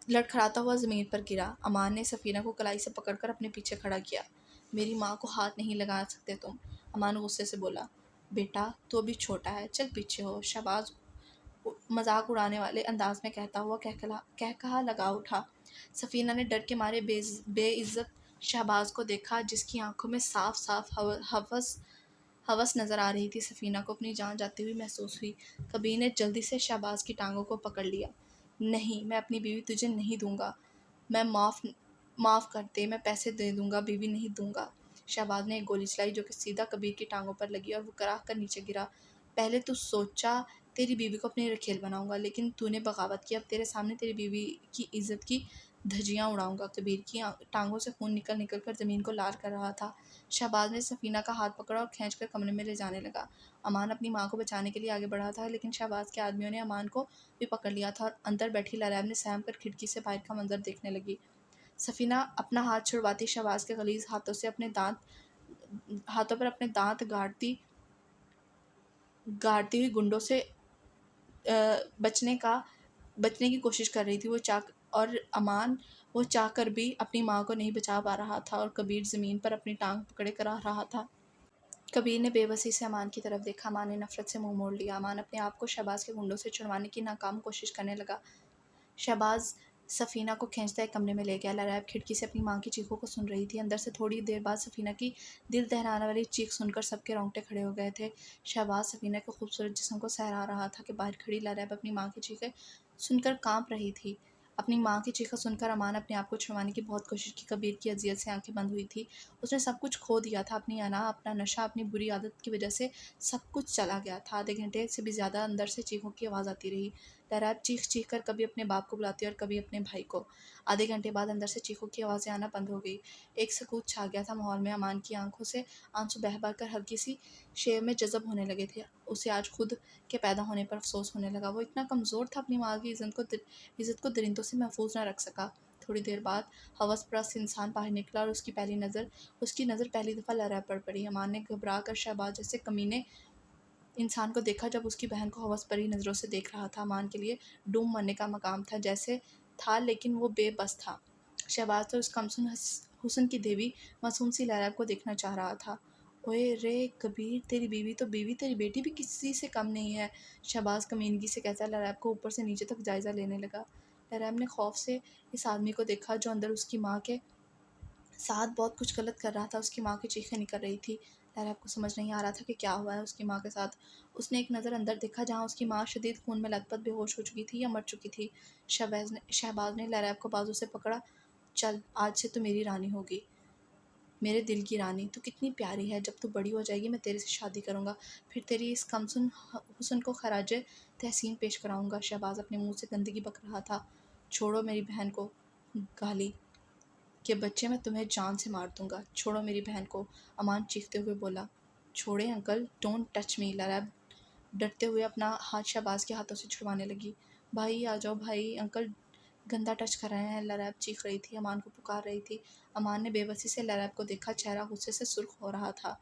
Speaker 1: लड़खड़ाता हुआ ज़मीन पर गिरा। अमान ने सफ़ीना को कलाई से पकड़कर अपने पीछे खड़ा किया। मेरी माँ को हाथ नहीं लगा सकते तुम, अमान गुस्से से बोला। बेटा, तू अभी छोटा है, चल पीछे हो। शहबाज मजाक उड़ाने वाले अंदाज में कहता हुआ कहकहा लगा उठा। सफ़ीना ने डर के मारे बेइज्जत शहबाज को देखा जिसकी आंखों में साफ साफ हवस हवस नज़र आ रही थी। सफ़ीना को अपनी जान जाती हुई महसूस हुई। कबीर ने जल्दी से शहबाज की टांगों को पकड़ लिया। नहीं, मैं अपनी बीवी तुझे नहीं दूंगा। मैं माफ़ कर दे, मैं पैसे दे दूंगा, बीवी नहीं दूंगा। शहबाज ने एक गोली चलाई जो कि सीधा कबीर की टांगों पर लगी और वो कराह कर नीचे गिरा। पहले तो सोचा तेरी बीवी को अपनी रखेल बनाऊंगा, लेकिन तूने बगावत की। अब तेरे सामने तेरी बीवी की इज्जत की धज्जियां उड़ाऊंगा। कबीर की टांगों से खून निकल निकल कर ज़मीन को लाल कर रहा था। शहबाज ने सफ़ीना का हाथ पकड़ा और खींचकर कमरे में ले जाने लगा। अमान अपनी माँ को बचाने के लिए आगे बढ़ा था, लेकिन शहबाज के आदमियों ने अमान को भी पकड़ लिया था और अंदर बैठी लरैब ने सहम कर खिड़की से बाहर का मंजर देखने लगी। सफ़ीना अपना हाथ छुड़वाती शहबाज के गलीज हाथों पर अपने दांत गाड़ती हुई गुंडों से बचने की कोशिश कर रही थी। और अमान वो चाह कर भी अपनी माँ को नहीं बचा पा रहा था और कबीर ज़मीन पर अपनी टांग पकड़े कर आ रहा था। कबीर ने बेबसी से अमान की तरफ देखा। अमान ने नफरत से मुंह मोड़ लिया। अमान अपने आप को शहबाज के गुंडों से छुड़वाने की नाकाम कोशिश करने लगा। शहबाज सफ़ीना को खींचता एक कमरे में ले गया। लरैब खिड़की से अपनी माँ की चीखों को सुन रही थी। अंदर से थोड़ी देर बाद सफ़ीना की दिल दहलाने वाली चीख सुनकर सबके रोंगटे खड़े हो गए थे। शहबाज सफ़ीना के खूबसूरत जिस्म को सहरा रहा था कि बाहर खड़ी लरैब अपनी माँ की चीखें सुनकर काँप रही थी। अपनी माँ की चीखें सुनकर अमान अपने आप को छुड़वाने की बहुत कोशिश की। कबीर की अजियत से आंखें बंद हुई थी। उसने सब कुछ खो दिया था। अपनी अना, अपना नशा, अपनी बुरी आदत की वजह से सब कुछ चला गया था। आधे घंटे से भी ज़्यादा अंदर से चीखों की आवाज़ आती रही। लहराब चीख चीख कर कभी अपने बाप को बुलाती और कभी अपने भाई को। आधे घंटे बाद अंदर से चीखों की आवाज़ें आना बंद हो गई। एक सकूत छा गया था माहौल में। अमान की आंखों से आंसू बह बह कर हल्की सी शेव में जज़ब होने लगे थे। उसे आज खुद के पैदा होने पर अफसोस होने लगा। वो इतना कमज़ोर था, अपनी माँ की इज़्ज़त को दरिंदों से महफूज न रख सका। थोड़ी देर बाद हवस परस्त इंसान बाहर निकला और उसकी नज़र पहली दफ़ा लहरा पर पड़ी। अमान ने घबरा कर शहबाज जैसे कमीने इंसान को देखा जब उसकी बहन को हवस भरी नज़रों से देख रहा था। अमान के लिए डूब मरने का मकाम था जैसे था, लेकिन वो बेबस था। शहबाज तो उस कमसुन हुस्न की देवी मासूम सी लैला को देखना चाह रहा था। ओए रे कबीर, बीवी तेरी बेटी भी किसी से कम नहीं है। शहबाज कमीनगी से कहता लैला को ऊपर से नीचे तक जायज़ा लेने लगा। लैला ने खौफ से इस आदमी को देखा जो अंदर उसकी माँ के साथ बहुत कुछ गलत कर रहा था। उसकी माँ की चीखें निकल रही थी। लहरा को समझ नहीं आ रहा था कि क्या हुआ है उसकी माँ के साथ। उसने एक नज़र अंदर देखा जहाँ उसकी माँ शदीद खून में लथपथ बेहोश हो चुकी थी या मर चुकी थी। शहबाज ने लहरा को बाजू से पकड़ा। चल, आज से तो मेरी रानी होगी। मेरे दिल की रानी, तू कितनी प्यारी है। जब तू बड़ी हो जाएगी मैं तेरे से शादी करूँगा, फिर तेरी इस कमसुन हुस्न को खराज तहसीन पेश कराऊँगा। शहबाज अपने मुँह से गंदगी बक रहा था। छोड़ो मेरी बहन को, गाली के बच्चे, मैं तुम्हें जान से मार दूँगा। छोड़ो मेरी बहन को, अमान चीखते हुए बोला। छोड़े अंकल, डोंट टच मी। लरैब डरते हुए अपना हाथ शहबाज के हाथों से छुड़वाने लगी। भाई आ जाओ भाई, अंकल गंदा टच कर रहे हैं। लरैब चीख रही थी, अमान को पुकार रही थी। अमान ने बेबसी से लरैब को देखा, चेहरा गुस्से से सुर्ख हो रहा था।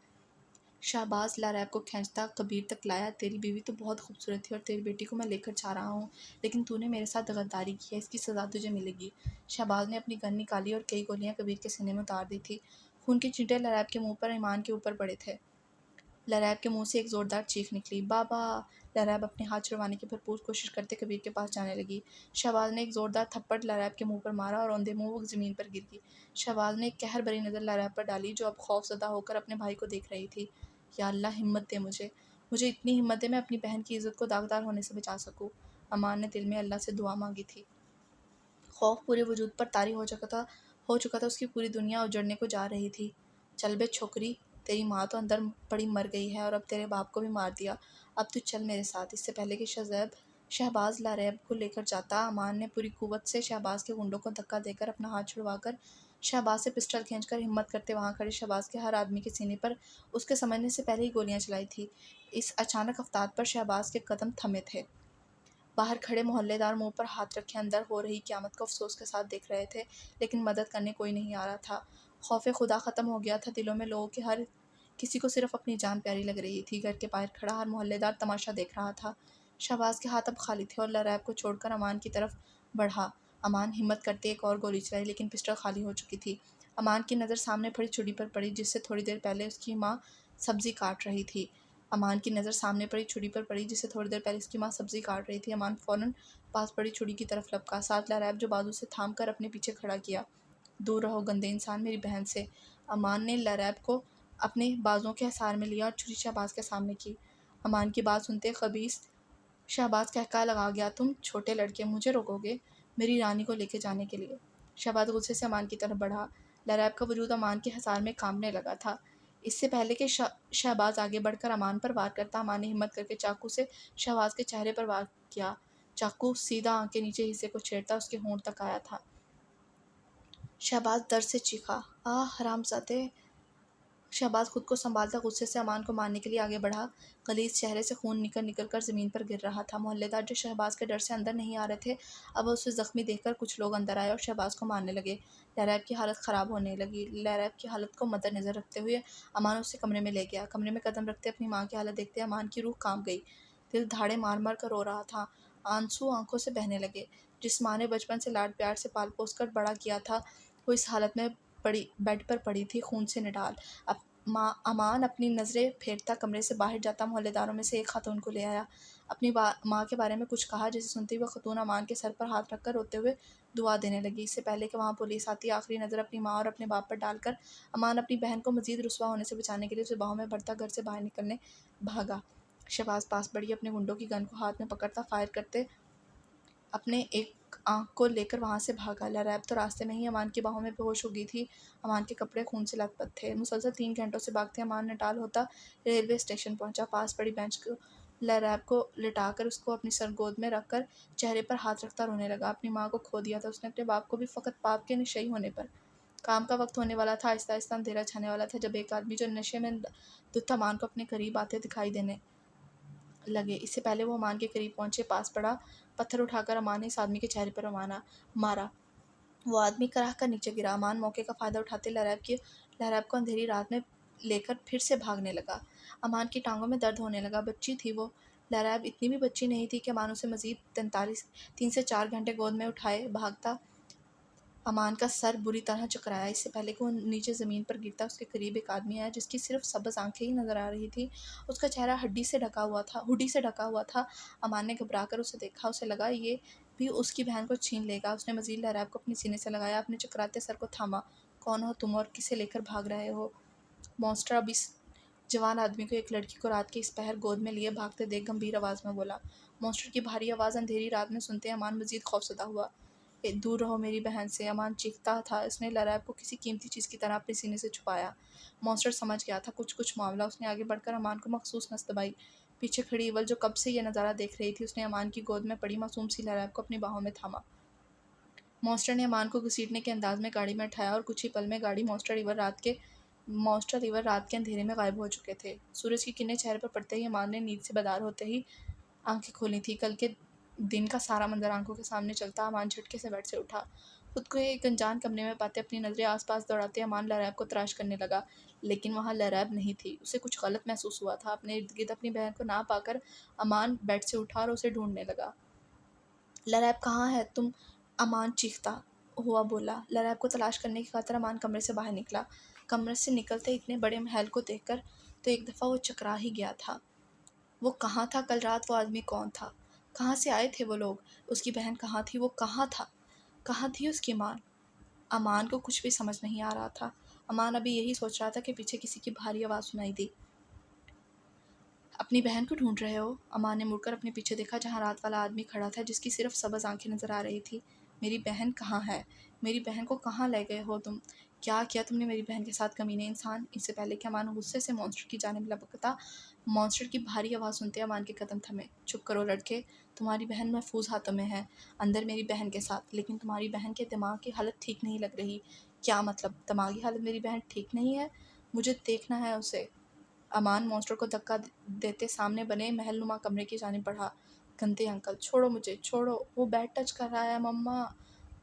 Speaker 1: शाहबाज लरैब को खींचता कबीर तक लाया। तेरी बीवी तो बहुत खूबसूरत थी और तेरी बेटी को मैं लेकर जा रहा हूँ, लेकिन तूने मेरे साथ गद्दारी की है, इसकी सज़ा तुझे मिलेगी। शाहबाज ने अपनी गन निकाली और कई गोलियां कबीर के सीने में उतार दी थी। खून के छींटे लरैब के मुंह पर ईमान के ऊपर पड़े थे। लरैब के मुंह से एक ज़ोरदार चीख निकली, बाबा। लरैब अपने हाथ छुड़वाने की भरपूर कोशिश करते कबीर के पास जाने लगी। शहबाज ने एक ज़ोरदार थप्पड़ लरैब के मुंह पर मारा और औंधे मुंह वो ज़मीन पर गिर गई। शहबाज ने एक कहर भरी नज़र लरैब पर डाली, जो अब खौफज़दा होकर अपने भाई को देख रही थी। या अल्लाह, हिम्मत दे मुझे, मुझे इतनी हिम्मत दे मैं अपनी बहन की इज़्ज़त को दागदार होने से बचा सकूँ। अमान ने दिल में अल्लाह से दुआ मांगी थी। खौफ पूरे वजूद पर तारी हो चुका था। उसकी पूरी दुनिया उजड़ने को जा रही थी। चल बे छोकरी, तेरी माँ तो अंदर पड़ी मर गई है और अब तेरे बाप को भी मार दिया। अब तू चल मेरे साथ। इससे पहले कि शहबाज लरैब को लेकर जाता, अमान ने पूरी कुव्वत से शहबाज के गुंडों को धक्का देकर अपना हाथ छुड़वाकर शहबाज से पिस्टल खींचकर हिम्मत करते वहाँ खड़े शहबाज के हर आदमी के सीने पर उसके समझने से पहले ही गोलियां चलाई थी। इस अचानक अफताब पर शहबाज के कदम थमे थे। बाहर खड़े मोहल्लेदार मुंह पर हाथ रखे अंदर हो रही क़यामत को अफसोस के साथ देख रहे थे, लेकिन मदद करने कोई नहीं आ रहा था। खौफ खुदा ख़त्म हो गया था दिलों में लोगों के। हर किसी को सिर्फ अपनी जान प्यारी लग रही थी। घर के बाहर खड़ा हर मोहल्लेदार तमाशा देख रहा था। शहबाज के हाथ अब खाली थे और लरैब को छोड़कर अमान की तरफ बढ़ा। अमान हिम्मत करते एक और गोली चलाई, लेकिन पिस्टल खाली हो चुकी थी। अमान की नज़र सामने पड़ी छुरी पर पड़ी, जिससे थोड़ी देर पहले उसकी माँ सब्जी काट रही थी। अमान की नज़र सामने पड़ी छुरी पर पड़ी, जिसे थोड़ी देर पहले उसकी माँ सब्जी काट रही थी। अमान फ़ौरन पास पड़ी छुरी की तरफ लपका, साथ लरैब जो बाजू से थाम कर अपने पीछे खड़ा किया। दूर रहो गंदे इंसान, मेरी बहन से। अमान ने लरैब को अपने बाजुओं के हिसार में लिया और छुरी शहबाज के सामने की। अमान की बात सुनते खबीस शहबाज कहका लगा गया, तुम छोटे लड़के मुझे रोकोगे मेरी रानी को लेके जाने के लिए? शहबाज गुस्से से अमान की तरफ बढ़ा। लरैब का वजूद अमान के हिसार में कांपने लगा था। इससे पहले कि शहबाज आगे बढ़कर अमान पर वार करता, अमान ने हिम्मत करके चाकू से शहबाज के चेहरे पर वार किया। चाकू सीधा आंख के नीचे हिस्से को छेड़ता उसके होंठ तक आया था। शहबाज दर्द से चीखा, हरामजादे। शहबाज खुद को संभालता गुस्से से अमान को मारने के लिए आगे बढ़ा। गलीज चेहरे से खून निकल निकल कर ज़मीन पर गिर रहा था। मोहल्लेदार जो शहबाज के डर से अंदर नहीं आ रहे थे, अब उसे ज़ख्मी देखकर कुछ लोग अंदर आए और शहबाज को मारने लगे। लरैब की हालत ख़राब होने लगी। लरैब की हालत को मद्देनज़र रखते हुए अमान उसे कमरे में ले गया। कमरे में कदम रखते अपनी माँ की हालत देखते अमान की रूह कांप गई। दिल धाड़े मार मार कर रो रहा था। आंसू आंखों से बहने लगे। जिस माँ ने बचपन से लाड प्यार से पाल पोस कर बड़ा किया था, वो इस हालत में पड़ी बेड पर पड़ी थी, खून से निडाल। अब अमान अपनी नज़रें फेरता कमरे से बाहर जाता। मोहल्लेदारों में से एक खातून को ले आया। अपनी माँ के बारे में कुछ कहा, जिसे सुनते हुए खातून अमान के सर पर हाथ रखकर रोते हुए दुआ देने लगी। इससे पहले कि वहाँ पुलिस आती, आखिरी नज़र अपनी माँ और अपने बाप पर डालकर अमान अपनी बहन को मज़ीद रुसवा होने से बचाने के लिए उसे बाहों में भरता घर से बाहर निकलने भागा। शहबाज पास बढ़ी, अपने गुंडों की गन को हाथ में पकड़ता फायर करते अपने एक आँख को लेकर वहाँ से भागा। लरैब तो रास्ते में ही अमान की बाहों में बेहोश हो गई थी। अमान के कपड़े खून से लथपथ थे। मुसलसल 3 घंटों से भागते अमान नटाल होता रेलवे स्टेशन पहुँचा। पास पड़ी बेंच को लरैब को लिटाकर उसको अपनी सरगोद में रखकर चेहरे पर हाथ रखता रोने लगा। अपनी माँ को खो दिया था उसने, अपने बाप को भी, फ़कत पाप के निश्चयी होने पर। काम का वक्त होने वाला था। आहिस्ता आहिस्ता अंधेरा छाने वाला था, जब एक आदमी जो नशे में धुत था अमान को अपने करीब आते दिखाई देने लगे। इससे पहले वो अमान के करीब पहुंचे, पास पड़ा पत्थर उठाकर अमान ने इस आदमी के चेहरे पर मारा। वो आदमी कराह कर नीचे गिरा। अमान मौके का फ़ायदा उठाते लरैब को अंधेरी रात में लेकर फिर से भागने लगा। अमान की टांगों में दर्द होने लगा। बच्ची थी वो। लरैब इतनी भी बच्ची नहीं थी कि अमान उसे मज़ीद 3 से 4 घंटे गोद में उठाए भागता। अमान का सर बुरी तरह चकराया। इससे पहले कि वो नीचे ज़मीन पर गिरता, उसके करीब एक आदमी आया, जिसकी सिर्फ सब्ज़ आंखें ही नज़र आ रही थी। उसका चेहरा हुडी से ढका हुआ था। अमान ने घबरा कर उसे देखा। उसे लगा ये भी उसकी बहन को छीन लेगा। उसने मज़ीद लरैब को अपने सीने से लगाया, अपने चकराते सर को थामा। कौन हो तुम और किसे लेकर भाग रहे हो? मॉन्स्टर अब इस जवान आदमी को एक लड़की को रात के इस पहर गोद में लिए भागते देख गंभीर आवाज़ में बोला। मॉन्स्टर की भारी आवाज़ अंधेरी रात में सुनते अमान मज़ीद खौफज़दा हुआ। दूर रहो मेरी बहन से, अमान चीखता था। इसने लरैब को किसी कीमती चीज़ की तरह अपने सीने से छुपाया। मॉन्स्टर समझ गया था कुछ मामला। उसने आगे बढ़कर अमान को मखसूस नस दबाई। पीछे खड़ी इवल जो कब से ये नज़ारा देख रही थी, उसने अमान की गोद में पड़ी मासूम सी लरैब को अपनी बाहों में थामा। मॉन्स्टर ने अमान को घसीटने के अंदाज में गाड़ी में उठाया और कुछ ही पल में गाड़ी मॉन्स्टर इवर रात के अंधेरे में गायब हो चुके थे। सूरज की किरणें चेहरे पर पड़ते ही अमान ने नींद से बेदार होते ही आंखें खोली थी। कल के दिन का सारा मंजर आंखों के सामने चलता अमान झटके से बेड से उठा। खुद को एक अनजान कमरे में पाते अपनी नज़रें आसपास दौड़ाते अमान लरैब को तलाश करने लगा, लेकिन वहाँ लरैब नहीं थी। उसे कुछ गलत महसूस हुआ था। अपने इर्द गिर्द अपनी बहन को ना पाकर अमान बेड से उठा और उसे ढूंढने लगा। लरैब कहाँ है तुम? अमान चीखता हुआ बोला। लरैब को तलाश करने की खातिर अमान कमरे से बाहर निकला। कमरे से निकलते इतने बड़े महल को देखकर तो एक दफ़ा वो चकरा ही गया था। वो कहाँ था कल रात? वो आदमी कौन था? कहाँ से आए थे वो लोग? उसकी बहन कहाँ थी? वो कहाँ था? कहाँ थी उसकी माँ? अमान को कुछ भी समझ नहीं आ रहा था। अमान अभी यही सोच रहा था कि पीछे किसी की भारी आवाज़ सुनाई दी। अपनी बहन को ढूंढ रहे हो? अमान ने मुड़कर अपने पीछे देखा, जहाँ रात वाला आदमी खड़ा था, जिसकी सिर्फ सबज आंखें नजर आ रही थी। मेरी बहन कहाँ है? मेरी बहन को कहाँ ले गए हो तुम? क्या किया तुमने मेरी बहन के साथ, कमीने इंसान? इससे पहले कि अमान गुस्से से मॉन्स्टर की जानिब लपकता, मॉन्स्टर की भारी आवाज़ सुनते अमान के कदम थमे। चुप करो लड़के, तुम्हारी बहन महफूज हाथों में है, अंदर मेरी बहन के साथ। लेकिन तुम्हारी बहन के दिमाग की हालत ठीक नहीं लग रही। क्या मतलब? दिमागी हालत मेरी बहन ठीक नहीं है? मुझे देखना है उसे। अमान मॉन्स्टर को धक्का देते सामने बने महलनुमा कमरे की जानिब बढ़ा। गंदे अंकल, छोड़ो मुझे, छोड़ो, वो बेड टच कर रहा है मम्मा।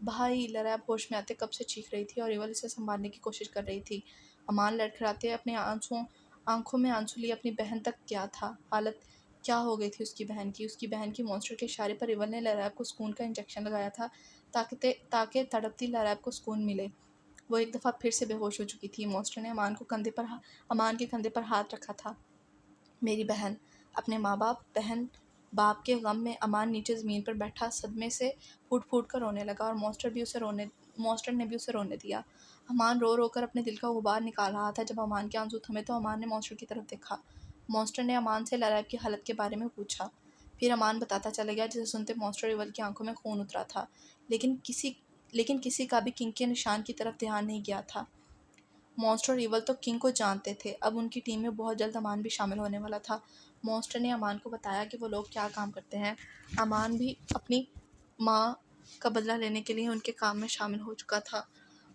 Speaker 1: भाई, लरैब होश में आते कब से चीख रही थी और इवल इसे संभालने की कोशिश कर रही थी। अमान लड़खड़ाते अपने आंखों में आंसू लिए अपनी बहन तक गया था। हालत क्या हो गई थी उसकी बहन की? उसकी बहन की मॉन्स्टर के इशारे पर इवल ने लरैब को सुकून का इंजेक्शन लगाया था, ताकि तड़पती लरैब को सुकून मिले। वो एक दफ़ा फिर से बेहोश हो चुकी थी। मॉन्स्टर ने अमान के कंधे पर हाथ रखा था। मेरी बहन। अपने माँ बाप, बहन बाप के गम में अमान नीचे ज़मीन पर बैठा सदमे से फूट फूट कर रोने लगा और मॉन्स्टर ने भी उसे रोने दिया। अमान रो रो कर अपने दिल का गुबार निकाल रहा था। जब अमान के आंसू थमे तो अमान ने मॉन्स्टर की तरफ देखा। मॉन्स्टर ने अमान से लरैब की हालत के बारे में पूछा। फिर अमान बताता चला गया, जिसे सुनते मॉन्स्टर इवल की आंखों में खून उतरा था। लेकिन किसी का भी किंग के निशान की तरफ ध्यान नहीं गया था। मॉन्स्टर और इवल तो किंग को जानते थे। अब उनकी टीम में बहुत जल्द अमान भी शामिल होने वाला था। मॉन्स्टर ने अमान को बताया कि वो लोग क्या काम करते हैं। अमान भी अपनी माँ का बदला लेने के लिए उनके काम में शामिल हो चुका था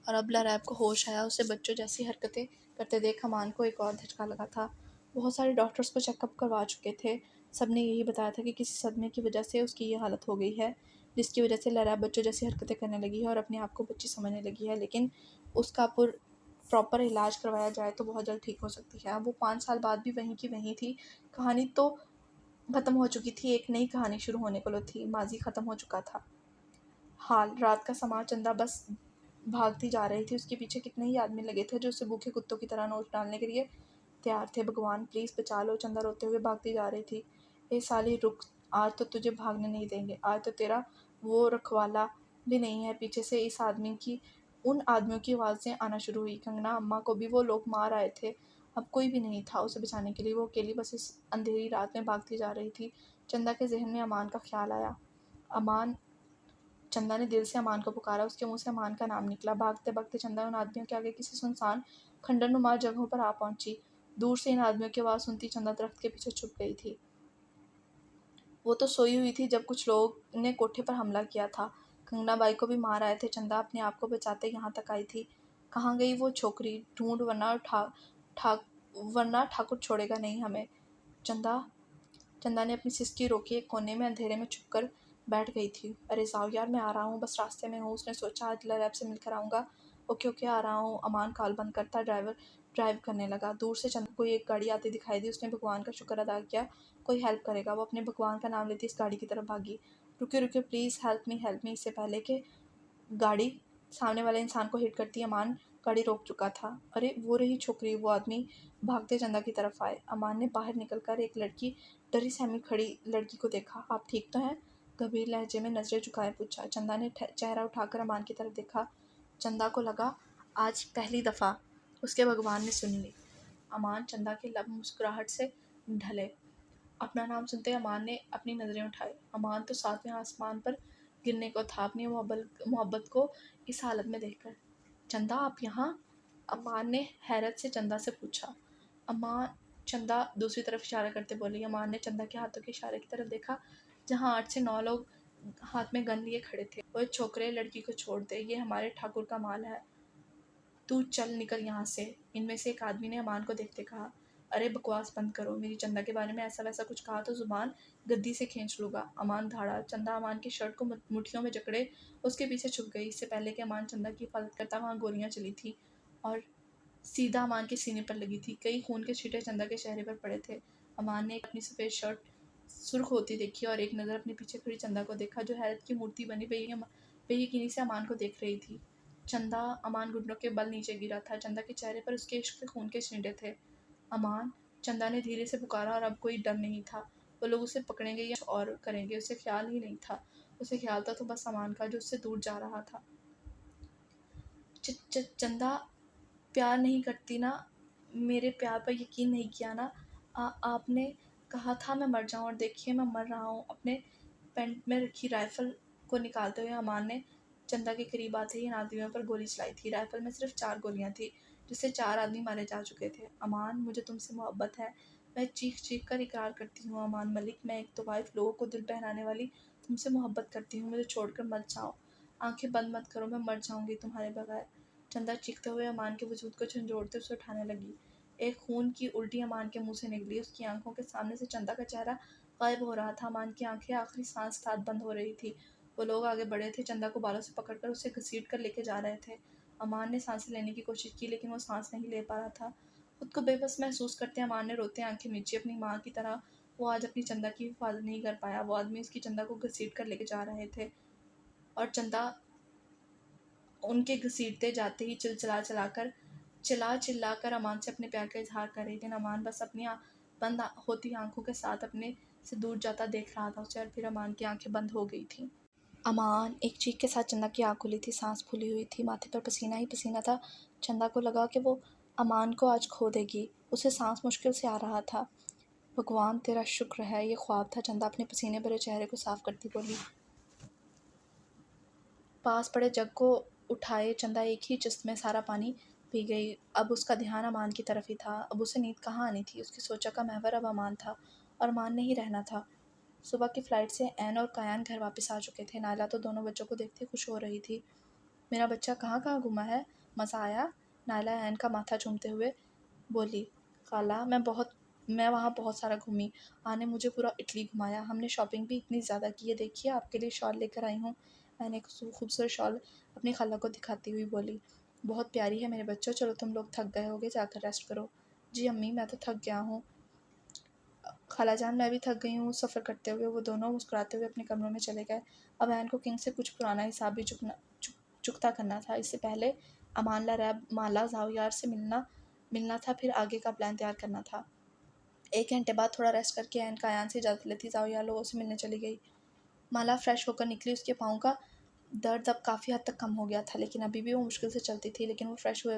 Speaker 1: और अब लरैब को होश आया। उसे बच्चों जैसी हरकतें करते देख अमान को एक और धचका लगा था। बहुत सारे डॉक्टर्स को चेकअप करवा चुके थे। सब ने यही बताया था कि किसी सदमे की वजह से उसकी ये हालत हो गई है, जिसकी वजह से लरैब बच्चों जैसी हरकतें करने लगी है और अपने आप को बच्ची समझने लगी है। लेकिन उसका प्रॉपर इलाज करवाया जाए तो बहुत जल्द ठीक हो सकती है। अब वो 5 साल बाद भी वहीं की वहीं थी। कहानी तो ख़त्म हो चुकी थी, एक नई कहानी शुरू होने को थी। माजी ख़त्म हो चुका था। हाल रात का समा चंदा बस भागती जा रही थी। उसके पीछे कितने ही आदमी लगे थे जो उसे भूखे कुत्तों की तरह नोच डालने के लिए तैयार थे। भगवान प्लीज़ बचा लो, चंदा रोते हुए भागती जा रही थी। ए साली रुक, आज तो तुझे भागने नहीं देंगे। आज तो तेरा वो रखवाला भी नहीं है। पीछे से उन आदमियों की आवाज़ें आना शुरू हुई। कंगना अम्मा को भी वो लोग मार आए थे। अब कोई भी नहीं था उसे बचाने के लिए। वो अकेली बस इस अंधेरी रात में भागती जा रही थी। चंदा के जहन में अमान का ख्याल आया। अमान। चंदा ने दिल से अमान को पुकारा। उसके मुंह से अमान का नाम निकला। भागते भागते चंदा उन आदमियों के आगे किसी सुनसान खंडरनुमा जगहों पर आ पहुंची। दूर से इन आदमियों की आवाज़ सुनती चंदा दरख्त के पीछे छुप गई थी। वो तो सोई हुई थी जब कुछ लोग ने कोठे पर हमला किया था। कंगना बाई को भी मार आए थे। चंदा अपने आप को बचाते यहाँ तक आई थी। कहाँ गई वो छोकरी? ढूंढ, वरना ठाकुर छोड़ेगा नहीं हमें। चंदा। चंदा ने अपनी सिसकी रोकी। एक कोने में अंधेरे में छुपकर बैठ गई थी। अरे जाओ यार, मैं आ रहा हूँ, बस रास्ते में हूँ। उसने सोचा आज लरैब से मिलकर आऊँगा। ओके ओके, आ रहा हूँ। अमान कॉल बंद करता ड्राइव करने लगा। दूर से चंदा को एक गाड़ी आती दिखाई दी। उसने भगवान का शुक्र अदा किया, कोई हेल्प करेगा। वो अपने भगवान का नाम लेती इस गाड़ी की तरफ भागी। रुके रुके, प्लीज़ हेल्प मी। इससे पहले कि गाड़ी सामने वाले इंसान को हिट करती, अमान गाड़ी रोक चुका था। अरे वो रही छोकरी, वो आदमी भागते चंदा की तरफ आए। अमान ने बाहर निकलकर एक लड़की डरी सहमी खड़ी लड़की को देखा। आप ठीक तो हैं? गंभीर लहजे में नजरें झुकाए पूछा। चंदा ने चेहरा उठाकर अमान की तरफ देखा। चंदा को लगा आज पहली दफ़ा उसके भगवान ने सुन ली। अमान चंदा के लब मुस्कुराहट से ढले। अपना नाम सुनते अमान ने अपनी नज़रें उठाई। अमान तो सातवें आसमान पर गिरने को था अपनी मोहब्बत को इस हालत में देखकर। चंदा आप यहाँ? अमान ने हैरत से चंदा से पूछा। अमान चंदा दूसरी तरफ इशारा करते बोली। अमान ने चंदा के हाथों के इशारे की तरफ देखा जहाँ 8 से 9 लोग हाथ में गन लिए खड़े थे। ओए छोकरे, लड़की को छोड़ दे, ये हमारे ठाकुर का माल है, तू चल निकल यहाँ से। इनमें से एक आदमी ने अमान को देखते कहा। अरे बकवास बंद करो, मेरी चंदा के बारे में ऐसा वैसा कुछ कहा तो जुबान गद्दी से खींच लूँगा। अमान धाड़ा। चंदा अमान की शर्ट को मुट्ठियों में जकड़े उसके पीछे छुप गई। इससे पहले कि अमान चंदा की हिफाजत करता वहाँ गोलियाँ चली थी और सीधा अमान के सीने पर लगी थी। कई खून के छींटे चंदा के चेहरे पर पड़े थे। अमान ने अपनी सफ़ेद शर्ट सुर्ख होती देखी और एक नज़र अपने पीछे खड़ी चंदा को देखा, जो हैरत की मूर्ति बनी बेयकीनी से अमान को देख रही थी। चंदा अमान घुटनों के बल नीचे गिरा था। चंदा के चेहरे पर उसके इश्क के खून के छींटे थे। अमान, चंदा ने धीरे से पुकारा और अब कोई डर नहीं था। वो लोग उसे पकड़ेंगे या और करेंगे, उसे ख्याल ही नहीं था। उसे ख्याल था तो बस अमान का, जो उससे दूर जा रहा था। चंदा प्यार नहीं करती ना? मेरे प्यार पर यकीन नहीं किया ना? आपने कहा था मैं मर जाऊं और देखिए मैं मर रहा हूं। अपने पैंट में रखी राइफल को निकालते हुए अमान ने चंदा के करीब आते ही इन आदमियों पर गोली चलाई थी। राइफल में सिर्फ 4 गोलियां थी, जिससे 4 आदमी मारे जा चुके थे। अमान, मुझे तुमसे मोहब्बत है, मैं चीख चीख कर इकरार करती हूँ। अमान मलिक, मैं एक तो वाइफ, लोगों को दिल बहलाने वाली तुमसे मोहब्बत करती हूँ, मुझे छोड़कर मत जाओ। आंखें बंद मत करो, मैं मर जाऊंगी तुम्हारे बगैर। चंदा चीखते हुए अमान के वजूद को झंझोड़ते उसे उठाने लगी। एक खून की उल्टी अमान के मुंह से निकली। उसकी आंखों के सामने से चंदा का चेहरा गायब हो रहा था। अमान की आंखें आखिरी सांस साथ बंद हो रही थी। वो लोग आगे बढ़े थे, चंदा को बालों से पकड़कर उसे घसीट कर लेके जा रहे थे। अमान ने सांसें लेने की कोशिश की, लेकिन वो सांस नहीं ले पा रहा था। खुद को बेबस महसूस करते अमान ने रोते आंखें मींची। अपनी माँ की तरह वो आज अपनी चंदा की हिफाजत नहीं कर पाया। वो आदमी उसकी चंदा को घसीट कर लेके जा रहे थे और चंदा उनके घसीटते जाते ही चिल्ला चिल्ला कर अमान से अपने प्यार का इजहार कर रही थी। अमान बस अपनी बंद होती आंखों के साथ अपने से दूर जाता देख रहा था उसे, और फिर अमान की आंखें बंद हो गई थी। अमान एक चीख के साथ चंदा की आंख खुली थी। सांस फूली हुई थी, माथे पर पसीना ही पसीना था। चंदा को लगा कि वो अमान को आज खो देगी। उसे सांस मुश्किल से आ रहा था। भगवान तेरा शुक्र है, ये ख्वाब था। चंदा अपने पसीने भरे चेहरे को साफ करती बोली। पास पड़े जग को उठाए चंदा एक ही चुस्त में सारा पानी पी गई। अब उसका ध्यान अमान की तरफ ही था। अब उसे नींद कहाँ आनी थी? उसकी सोचा का महवर अब अमान था और अमान ने ही रहना था। सुबह की फ़्लाइट से ऐन और कायान घर वापस आ चुके थे। नायला तो दोनों बच्चों को देखते खुश हो रही थी। मेरा बच्चा कहाँ कहाँ घुमा है, मज़ा आया? नायला ऐन का माथा चूमते हुए बोली। खाला, मैं वहाँ बहुत सारा घूमी। आने मुझे पूरा इटली घुमाया। हमने शॉपिंग भी इतनी ज़्यादा की है। देखिए आपके लिए शॉल लेकर आई हूँ। मैंने एक खूबसूरत शॉल अपनी खाला को दिखाती हुई बोली। बहुत प्यारी है मेरे बच्चों। चलो तुम लोग थक गए होगे, जाकर रेस्ट करो। जी अम्मी, मैं तो थक गया हूँ। खालाजान, मैं भी थक गई हूँ सफ़र करते हुए। वो दोनों मुस्कुराते हुए अपने कमरों में चले गए। अब ऐन को किंग से कुछ पुराना हिसाब भी चुकता करना था। इससे पहले अमानला रैब माला जावियार से मिलना था, फिर आगे का प्लान तैयार करना था। 1 घंटे बाद थोड़ा रेस्ट करके ऐन कायान से इजाज़त लेती जावियार लोगों से मिलने चली गई। माला फ्रेश होकर निकली। उसके पाँव का दर्द अब काफ़ी हद तक कम हो गया था, लेकिन अभी भी वो मुश्किल से चलती थी। लेकिन वो फ्रेश हुए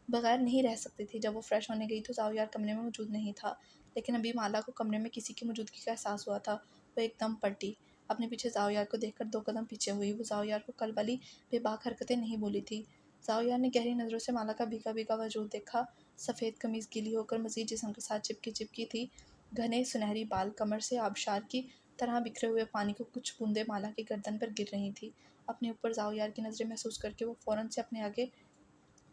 Speaker 1: बगैर नहीं रह सकती थी। जब वो फ्रेश होने गई तो जावियार कमरे में मौजूद नहीं था, लेकिन अभी माला को कमरे में किसी की मौजूदगी का एहसास हुआ था। वो एकदम पलटी। अपने पीछे जावियार को देखकर 2 कदम पीछे हुई। वो जावियार को कल वाली बेबाक हरकतें नहीं भूली थी। जावियार ने गहरी नज़रों से माला का भीगा भीगा वजूद देखा। सफ़ेद कमीज़ गीली होकर मज़ीद जिस्म के साथ चिपकी थी। घने सुनहरी बाल कमर से आबशार की तरह बिखरे हुए पानी को कुछ बूंदें माला की गर्दन पर गिर रही थी। अपने ऊपर जावियार की नज़रें महसूस करके वो फ़ौरन से अपने आगे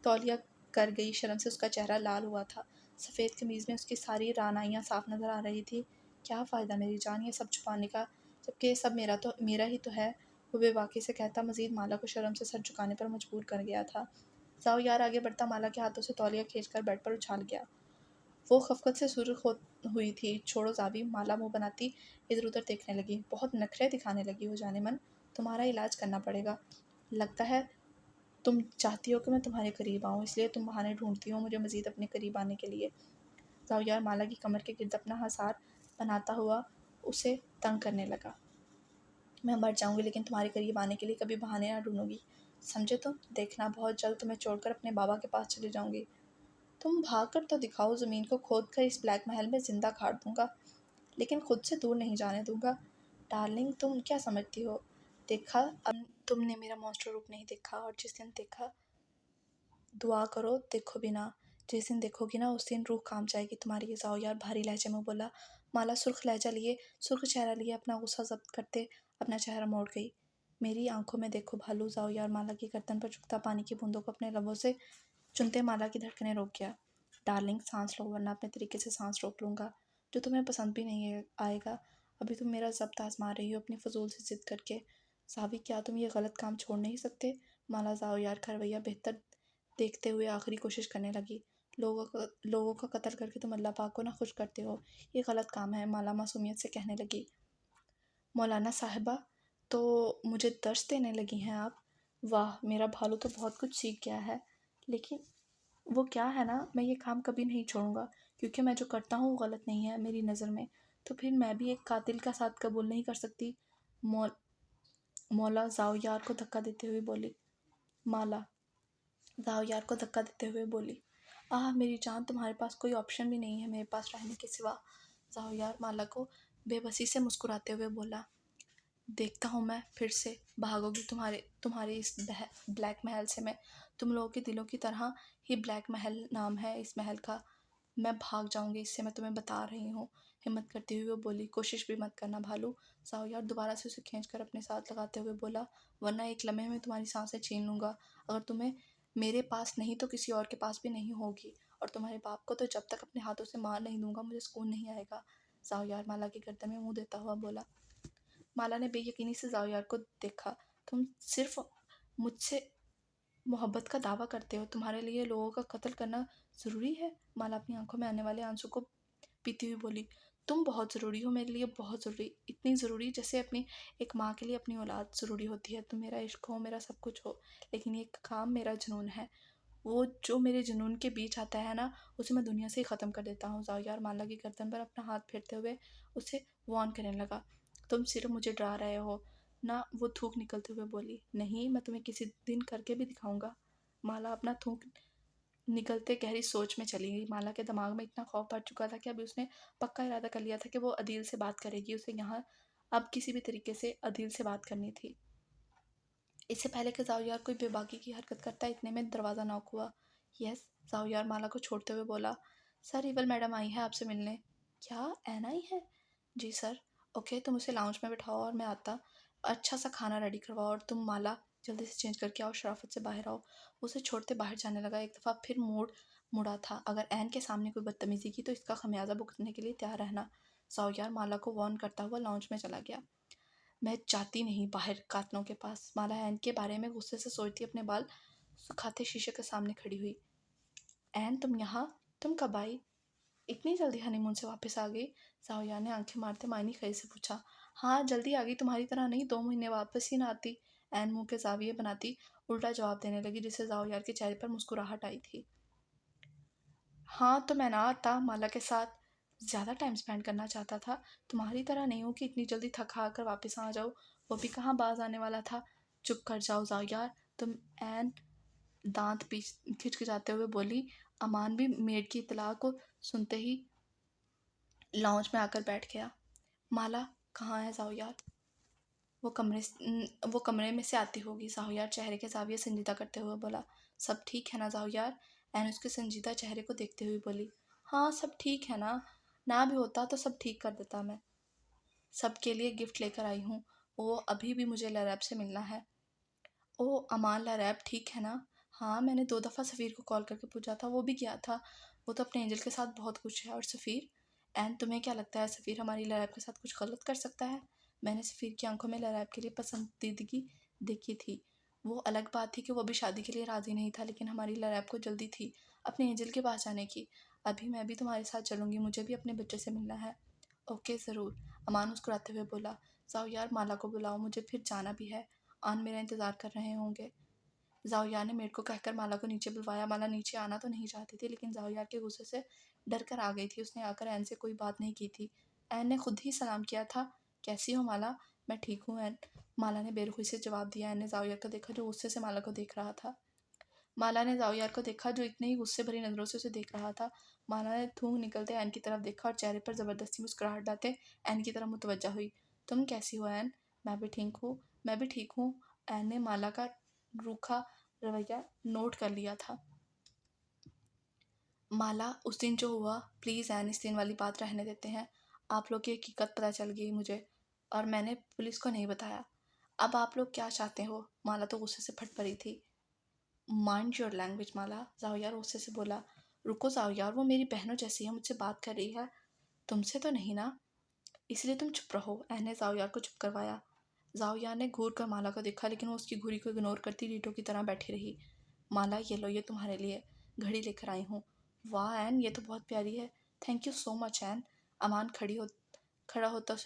Speaker 1: तौलिया कर गई। शर्म से उसका चेहरा लाल हुआ था। सफ़ेद कमीज़ में उसकी सारी रानाइयाँ साफ नज़र आ रही थी। क्या फ़ायदा मेरी जान ये सब छुपाने का, जबकि ये सब मेरा ही तो है, वो बेबाकी से कहता मज़ीद माला को शर्म से सर झुकाने पर मजबूर कर गया था। जावियार आगे बढ़ता माला के हाथों से तौलिया खींचकर बेड पर उछाल गया। वो खफ़क़त से सुर्ख़ हुई थी। छोड़ो ज़ाबी, माला मुँह बनाती इधर-उधर देखने लगी। बहुत नखरे दिखाने लगी हो जानेमन, तुम्हारा इलाज करना पड़ेगा। लगता है तुम चाहती हो कि मैं तुम्हारे करीब आऊँ, इसलिए तुम बहाने ढूँढती हो मुझे मज़ीद अपने करीब आने के लिए। ज़ावियार माला की कमर के गिर्द अपना हसार बनाता हुआ उसे तंग करने लगा। मैं मर जाऊँगी, लेकिन तुम्हारे करीब आने के लिए कभी बहाने ना ढूँढूँगी। समझे तुम? देखना बहुत जल्द तुम्हें छोड़कर अपने बाबा के पास चली जाऊँगी। तुम भाग कर तो दिखाओ, ज़मीन को खोद कर इस ब्लैक महल में ज़िंदा गाड़ दूँगा, लेकिन खुद से दूर नहीं जाने दूँगा। डार्लिंग, तुम क्या समझती हो? देखा, अब तुमने मेरा मॉन्स्टर रूप नहीं देखा, और जिस दिन देखा, दुआ करो देखो भी ना। जिस दिन देखोगी ना उस दिन रूह काम जाएगी तुम्हारी। ये जाओ यार भारी लहजे में बोला। माला सुर्ख लहजा लिए, सुर्ख चेहरा लिए अपना गुस्सा जब्त करते अपना चेहरा मोड़ गई। मेरी आंखों में देखो भालू। जाओ यार माला की गर्दन पर झुकता पानी की बूंदों को अपने लबों से चुनते माला की धड़कनें रोक गया। डार्लिंग सांस लो, वरना अपने तरीके से सांस रोक लूँगा, जो तुम्हें पसंद भी नहीं आएगा। अभी तुम मेरा ज़ब्त आजमा रही हो अपनी फजूल से जिद करके। सावी, क्या तुम ये गलत काम छोड़ नहीं सकते? माला जाओ यार का रवैया बेहतर देखते हुए आखिरी कोशिश करने लगी। लोगों का कत्ल करके तुम अल्लाह पाक को ना खुश करते हो, ये गलत काम है। माला मासूमियत से कहने लगी। मौलाना साहिबा, तो मुझे दर्श देने लगी हैं आप? वाह, मेरा भालू तो बहुत कुछ सीख गया है। लेकिन वो क्या है ना, मैं ये काम कभी नहीं छोड़ूंगा, क्योंकि मैं जो करता हूँ वो गलत नहीं है मेरी नज़र में। तो फिर मैं भी एक कातिल का साथ कबूल नहीं कर सकती। मौल मौला जाओ यार को धक्का देते हुए बोली। माला जाओ यार को धक्का देते हुए बोली। आह मेरी जान, तुम्हारे पास कोई ऑप्शन भी नहीं है मेरे पास रहने के सिवा। जाओ यार माला को बेबसी से मुस्कुराते हुए बोला। देखता हूँ मैं फिर से भागोगी तुम्हारे इस ब्लैक महल से। मैं तुम लोगों के दिलों की तरह ही ब्लैक महल नाम है इस महल का। मैं भाग जाऊंगी इससे, मैं तुम्हें बता रही हूँ। हिम्मत करती हुई वो बोली। कोशिश भी मत करना भालू। साहु यार दोबारा से उसे खींच कर अपने साथ लगाते हुए बोला। वरना एक लम्हे में तुम्हारी सांसें छीन लूँगा। अगर तुम्हें मेरे पास नहीं तो किसी और के पास भी नहीं होगी। और तुम्हारे बाप को तो जब तक अपने हाथों से मार नहीं दूंगा मुझे सुकून नहीं आएगा। साहु यार माला की गर्दन में मुंह देता हुआ बोला। माला ने बेयकीनी से जाओ यार को देखा। तुम सिर्फ मुझसे मोहब्बत का दावा करते हो, तुम्हारे लिए लोगों का कत्ल करना ज़रूरी है? माला अपनी आंखों में आने वाले आंसू को पीती हुई बोली। तुम बहुत ज़रूरी हो मेरे लिए, बहुत ज़रूरी, इतनी ज़रूरी जैसे अपनी एक माँ के लिए अपनी औलाद ज़रूरी होती है। तुम मेरा इश्क हो, मेरा सब कुछ हो, लेकिन ये काम मेरा जुनून है। वो जो मेरे जुनून के बीच आता है ना, उसे मैं दुनिया से ही ख़त्म कर देता हूँ। जाओ यार माला की गर्दन पर अपना हाथ फेरते हुए उसे वार्न करने लगा। तुम सिर्फ मुझे डरा रहे हो ना, वो थूक निकलते हुए बोली। नहीं, मैं तुम्हें किसी दिन करके भी दिखाऊंगा। माला अपना थूक निकलते गहरी सोच में चली गई। माला के दिमाग में इतना खौफ भर चुका था कि अभी उसने पक्का इरादा कर लिया था कि वो अदील से बात करेगी। उसे यहाँ अब किसी भी तरीके से अदील से बात करनी थी। इससे पहले कि जाओयार कोई बेबाकी की हरकत करता, इतने में दरवाज़ा नॉक हुआ। यस, जाओयार माला को छोड़ते हुए बोला। सर, इवल मैडम आई है आपसे मिलने। क्या, एन आई है? जी सर। ओके, तुम उसे लाउंज में बिठाओ और मैं आता। अच्छा सा खाना रेडी करवाओ, और तुम माला जल्दी से चेंज करके आओ, शराफत से बाहर आओ। उसे छोड़ते बाहर जाने लगा। एक दफ़ा फिर मुड़ा था। अगर एन के सामने कोई बदतमीजी की तो इसका खमियाजा भुगतने के लिए तैयार रहना। जाओयार माला को वार्न करता हुआ लाउंज में चला गया। मैं जाती नहीं बाहर कातलों के पास। माला एन के बारे में गुस्से से सोचती अपने बाल सुखाते शीशे के सामने खड़ी हुई। एन, तुम यहाँ? तुम कब आई? इतनी जल्दी हनीमून से वापस आ गई? साओया ने आंखें मारते मायनी खई से पूछा। हाँ, जल्दी आ गई, तुम्हारी तरह नहीं, 2 महीने वापस ही ना आती। एन मुंह के जाविये बनाती उल्टा जवाब देने लगी, जिससे जाओयार के चेहरे पर मुस्कुराहट आई थी। हाँ, तो मैं ना आता माला के साथ ज़्यादा टाइम स्पेंड करना चाहता था। तुम्हारी तरह नहीं हूँ कि इतनी जल्दी थक हार कर वापस आ जाओ। वो भी कहाँ बाज आने वाला था। चुप कर जाओ यार तुम। एन दांत पीस खिचखिचाते हुए बोली। अमान भी मेड की इतला को सुनते ही लाउंज में आकर बैठ गया। माला कहाँ है जाओ यार? वो कमरे में से आती होगी। जाओ यार चेहरे के जाविये संजीदा करते हुए बोला। सब ठीक है ना जाओ यार? एन उसके संजीदा चेहरे को देखते हुए बोली। हाँ, सब ठीक है ना? ना भी होता तो सब ठीक कर देता मैं। सबके लिए गिफ्ट लेकर आई हूँ। वो अभी भी मुझे लैरैप से मिलना है। ओह अमान, लैरैप ठीक है ना? हाँ, मैंने 2 दफ़ा सफ़ीर को कॉल करके पूछा था, वो भी गया था। वो तो अपने एंजल के साथ बहुत खुश है। और सफ़ीर? एन, तुम्हें क्या लगता है सफ़ीर हमारी लैरैप के साथ कुछ गलत कर सकता है? मैंने सफ़ीर की आंखों में लैरैप के लिए पसंदीदगी देखी थी। वो अलग बात थी कि वो अभी शादी के लिए राज़ी नहीं था, लेकिन हमारी लैरैप को जल्दी थी अपने एंजल के पास जाने की। अभी मैं भी तुम्हारे साथ चलूँगी, मुझे भी अपने बच्चे से मिलना है। ओके ज़रूर, अमान मुस्कुराते हुए बोला। जाओ यार माला को बुलाओ, मुझे फिर जाना भी है। आन मेरा इंतज़ार कर रहे होंगे। जाओयार ने मेड को कहकर माला को नीचे बुलवाया। माला नीचे आना तो नहीं चाहती थी, लेकिन जाओयार के गुस्से से डर कर आ गई थी। उसने आकर एन से कोई बात नहीं की थी। एन ने खुद ही सलाम किया था। कैसी हो माला? मैं ठीक हूँ एन, माला ने बेरुखी से जवाब दिया। एन ने जाओयार को देखा जो गुस्से से माला को देख रहा था। माला ने जाओयार को देखा जो इतने ही गुस्से भरी नज़रों से उसे देख रहा था। माला ने थूक निकलते एन की तरफ देखा और चेहरे पर ज़बरदस्ती मुस्कुराहट डालते एन की तरफ मुतवज्जा हुई। तुम कैसी हो एन? मैं भी ठीक हूँ। मैं भी ठीक हूँ। एन ने माला का रूखा रवैया नोट कर लिया था। माला, उस दिन जो हुआ, प्लीज़ एन इस दिन वाली बात रहने देते हैं। आप लोग की हकीकत पता चल गई मुझे और मैंने पुलिस को नहीं बताया। अब आप लोग क्या चाहते हो? माला तो गुस्से से फट पड़ी थी। माइंड योर लैंग्वेज माला, ज़ाओयार गुस्से से बोला। रुको ज़ाओयार, वो मेरी बहनों जैसी है, मुझसे बात कर रही है, तुमसे तो नहीं ना, इसलिए तुम चुप रहो। एन ने ज़ाओयार को चुप करवाया। ज़ाओयार ने घूर कर माला को देखा, लेकिन वो उसकी घूरी को इग्नोर करती रीटो की तरह बैठी रही। माला, ये लो, ये तुम्हारे लिए घड़ी लेकर आई हूँ। वाह एन, ये तो बहुत प्यारी है। थैंक यू सो मच एन। अमान खड़ा होता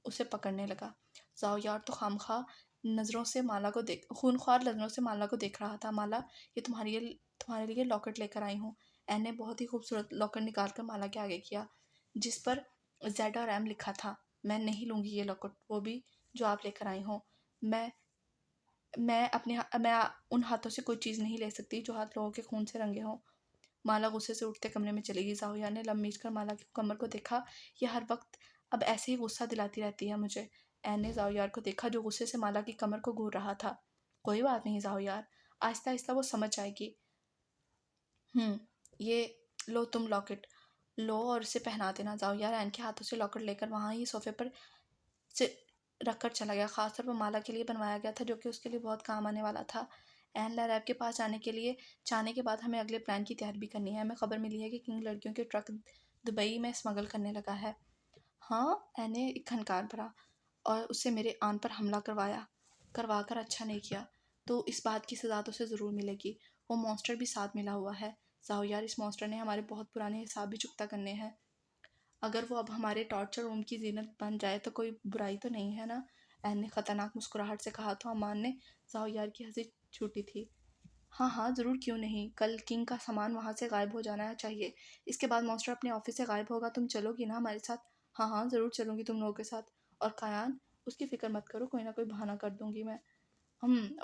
Speaker 1: उसे पकड़ने लगा। ज़ाओयार तो खामखा नज़रों से माला को देख खूनख्वार नज़रों से माला को देख रहा था। माला, ये तुम्हारे लिए लॉकेट लेकर आई हूँ। एन ने बहुत ही खूबसूरत लॉकेट निकाल कर माला के आगे किया, जिस पर जेड और एम लिखा था। मैं नहीं लूँगी ये लॉकेट, वो भी जो आप लेकर आई हो। मैं मैं उन हाथों से कोई चीज़ नहीं ले सकती जो हाथ लोगों के खून से रंगे हों। माला गुस्से से उठते कमरे में चली गई। ज़ाओयार ने लंबीज कर माला की कमर को देखा। ये हर वक्त अब ऐसे ही गुस्सा दिलाती रहती है मुझे। एन ने ज़ाओयार को देखा, जो गुस्से से माला की कमर को घूर रहा था। कोई बात नहीं ज़ाओयार, आहिस्ता आहिस्ता वो समझ आएगी। ये लो तुम लॉकेट लो और इसे पहना देना। ज़ाओयार एन के हाथों से लॉकेट लेकर वहाँ ही सोफे पर से रखकर चला गया। खासतौर पर माला के लिए बनवाया गया था, जो कि उसके लिए बहुत काम आने वाला था। एन लैब के पास जाने के बाद हमें अगले प्लान की तैयारी भी करनी है। हमें खबर मिली है कि किंग लड़कियों के ट्रक दुबई में स्मगल करने लगा है। हाँ, एन ने एक खनकार भरा, और उससे मेरे आन पर हमला करवा कर अच्छा नहीं किया, तो इस बात की सज़ा तो उसे ज़रूर मिलेगी। वो मॉन्स्टर भी साथ मिला हुआ है। ज़ाओयार, इस मॉन्स्टर ने हमारे बहुत पुराने हिसाब भी चुकता करने हैं। अगर वो अब हमारे टॉर्चर रूम की जीनत बन जाए तो कोई बुराई तो नहीं है ना? एन ने खतरनाक मुस्कुराहट से कहा। तो अमान ने ज़ाओयार की हंसी छूटी थी। हाँ हाँ, ज़रूर, क्यों नहीं। कल किंग का सामान वहाँ से गायब हो जाना चाहिए। इसके बाद मॉन्स्टर अपने ऑफिस से गायब होगा। तुम चलोगी ना हमारे साथ? हाँ हाँ, ज़रूर चलूँगी तुम लोगों के साथ। और कायान, उसकी फ़िक्र मत करो, कोई ना कोई बहाना कर दूँगी मैं।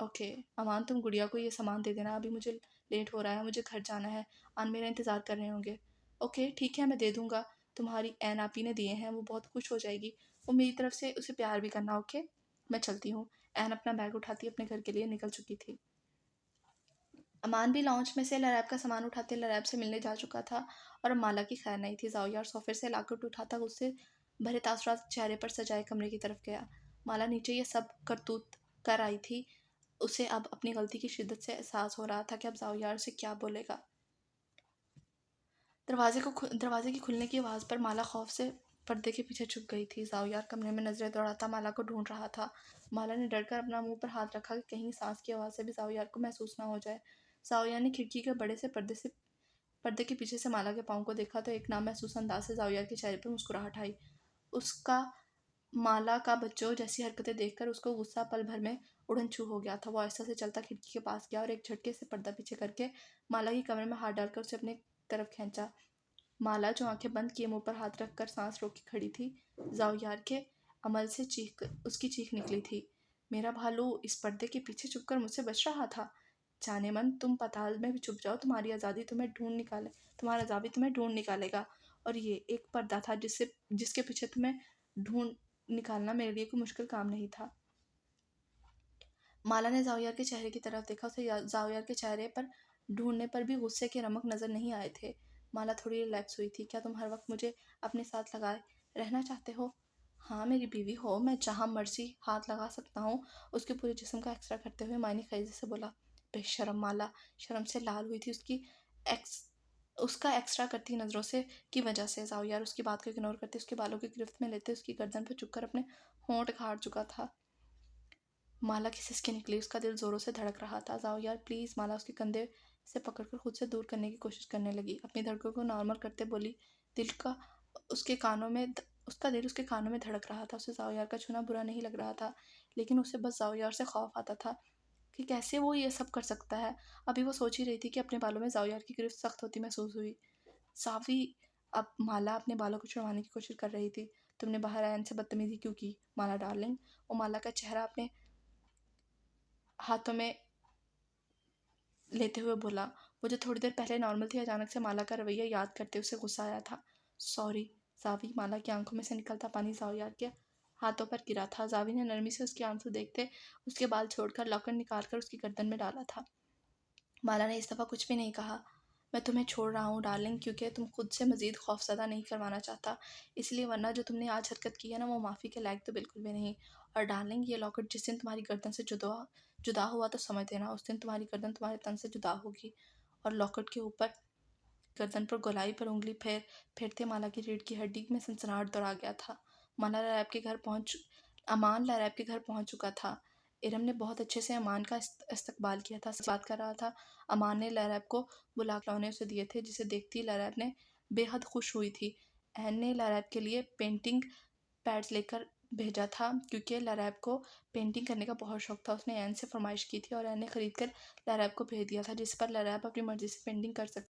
Speaker 1: ओके। अमान, तुम गुड़िया को ये सामान दे देना, अभी मुझे लेट हो रहा है, मुझे घर जाना है। आन मेरा इंतज़ार कर रहे होंगे। ओके ठीक है, मैं दे दूँगा। तुम्हारी एन आपी ने दिए हैं, वो बहुत खुश हो जाएगी। वो मेरी तरफ से उसे प्यार भी करना। ओके, मैं चलती हूँ। एन अपना बैग उठाती अपने घर के लिए निकल चुकी थी। अमान भी लॉन्च में से लरैब का सामान उठाते लरैब से मिलने जा चुका था, और अब माला की खैर नहीं थी। ज़ाओयार सोफे से लाकर उठाता उससे भरे तासुरात चेहरे पर सजाए कमरे की तरफ गया। माला नीचे ये सब करतूत कर आई थी। उसे अब अपनी गलती की शिद्दत से एहसास हो रहा था कि अब ज़ाओयार से क्या बोलेगा। दरवाजे की खुलने की आवाज़ पर माला खौफ से पर्दे के पीछे छुप गई थी। ज़ाओयार कमरे में नजरें दौड़ाता माला को ढूंढ रहा था। माला ने डरकर अपना मुंह पर हाथ रखा कि कहीं सांस की आवाज़ से भी ज़ाओयार को महसूस ना हो जाए। ज़ाओयार ने खिड़की के बड़े से पर्दे के पीछे से माला के पाँव को देखा तो एक नामहसूस अंदाज से ज़ाओयार के चेहरे पर मुस्कुराहट आई। उसका माला का बच्चों जैसी हरकतें देखकर उसको गुस्सा पल भर में उड़न छू हो गया था। वो आहिस्ता से चलता खिड़की के पास गया और एक झटके से पर्दा पीछे करके माला की कमरे में हाथ डालकर उसे अपने तरफ खींचा। माला, जो आंखें बंद किए मुंह पर हाथ रखकर सांस रोके खड़ी थी, ज़ाओयार के अमल से उसकी चीख निकली थी। मेरा भालू इस पर्दे के पीछे छुपकर मुझसे बच रहा था। जाने मन, तुम पाताल में भी छुप जाओ, तुम्हारा जावी तुम्हें ढूंढ निकालेगा। और ये एक पर्दा था जिसके पीछे तुम्हें ढूंढ निकालना मेरे लिए कोई मुश्किल काम नहीं था। माला ने ज़ाओयार के चेहरे की तरफ देखा। उसे ज़ाओयार के चेहरे पर ढूंढने पर भी गुस्से के रमक नजर नहीं आए थे। माला थोड़ी रिलैक्स हुई थी। क्या तुम हर वक्त मुझे अपने साथ लगाए रहना चाहते हो? हाँ, मेरी बीवी हो, मैं जहाँ मर्जी हाथ लगा सकता हूँ। उसके पूरे जिस्म का एक्सरा करते हुए मायने खीजे से बोला। बेशर्म माला शर्म से लाल हुई थी एक्स उसका एक्स्ट्रा करती नज़रों से की वजह से। ज़ाओयार उसकी बात को इग्नोर करते उसके बालों की गिरफ्त में लेते उसकी गर्दन पर झुककर अपने होंठ गाड़ चुका था। माला की सिसकी निकली। उसका दिल जोरों से धड़क रहा था। ज़ाओयार प्लीज़। माला उसके कंधे से पकड़कर खुद से दूर करने की कोशिश करने लगी। अपनी धड़कनों को नॉर्मल करते बोली। दिल का उसके कानों में उसका दिल उसके कानों में धड़क रहा था। उसे ज़ाओयार का छूना बुरा नहीं लग रहा था, लेकिन उसे बस ज़ाओयार से खौफ आता था कि कैसे वो ये सब कर सकता है। अभी वो सोच ही रही थी कि अपने बालों में ज़ाओयार की गिरफ्त सख्त होती महसूस हुई। साफ़ी अब माला अपने बालों को छुड़वाने की कोशिश कर रही थी। तुमने बाहर आयन से बदतमीजी क्यों की माला डार्लिंग? वो माला का चेहरा अपने हाथों में लेते हुए बोला। वो जो थोड़ी देर पहले नॉर्मल थी, अचानक से माला का रवैया याद करते उसे गुस्सा आया था। सॉरी सावी। माला की आंखों में से निकलता पानी ज़ाओयार के हाथों पर गिरा था। जावी ने नरमी से उसके आंसू देखते उसके बाल छोड़कर लॉकेट निकालकर उसकी गर्दन में डाला था। माला ने इस दफ़ा कुछ भी नहीं कहा। मैं तुम्हें छोड़ रहा हूँ डार्लिंग, क्योंकि तुम खुद से मज़ीद खौफज़दा नहीं करवाना चाहता, इसलिए, वरना जो तुमने आज हरकत की है ना, वो माफ़ी के लायक तो बिल्कुल भी नहीं। और डार्लिंग, ये लॉकेट जिस दिन तुम्हारी गर्दन से जुदा हुआ तो समझ देना, उस दिन तुम्हारी गर्दन तुम्हारे तन से जुदा होगी। और लॉकेट के ऊपर गर्दन पर गोलाई पर उंगली फेरते माला की रीढ़ की हड्डी में सनसनाहट दौड़ा गया था। अमान लहरैब के घर पहुंच चुका था। इरम ने बहुत अच्छे से अमान का इस्तकबाल किया था। बात कर रहा था। अमान ने लहरैब को बुला खिलौने उसे दिए थे, जिसे देखती लहरैब ने बेहद खुश हुई थी। एन ने लहरैब के लिए पेंटिंग पैड्स लेकर भेजा था, क्योंकि लहरैब को पेंटिंग करने का बहुत शौक था। उसने एन से फरमाइश की थी और एन ने खरीद कर लहरैब को भेज दिया था, जिस पर लहरैब अपनी मर्जी से पेंटिंग कर सकती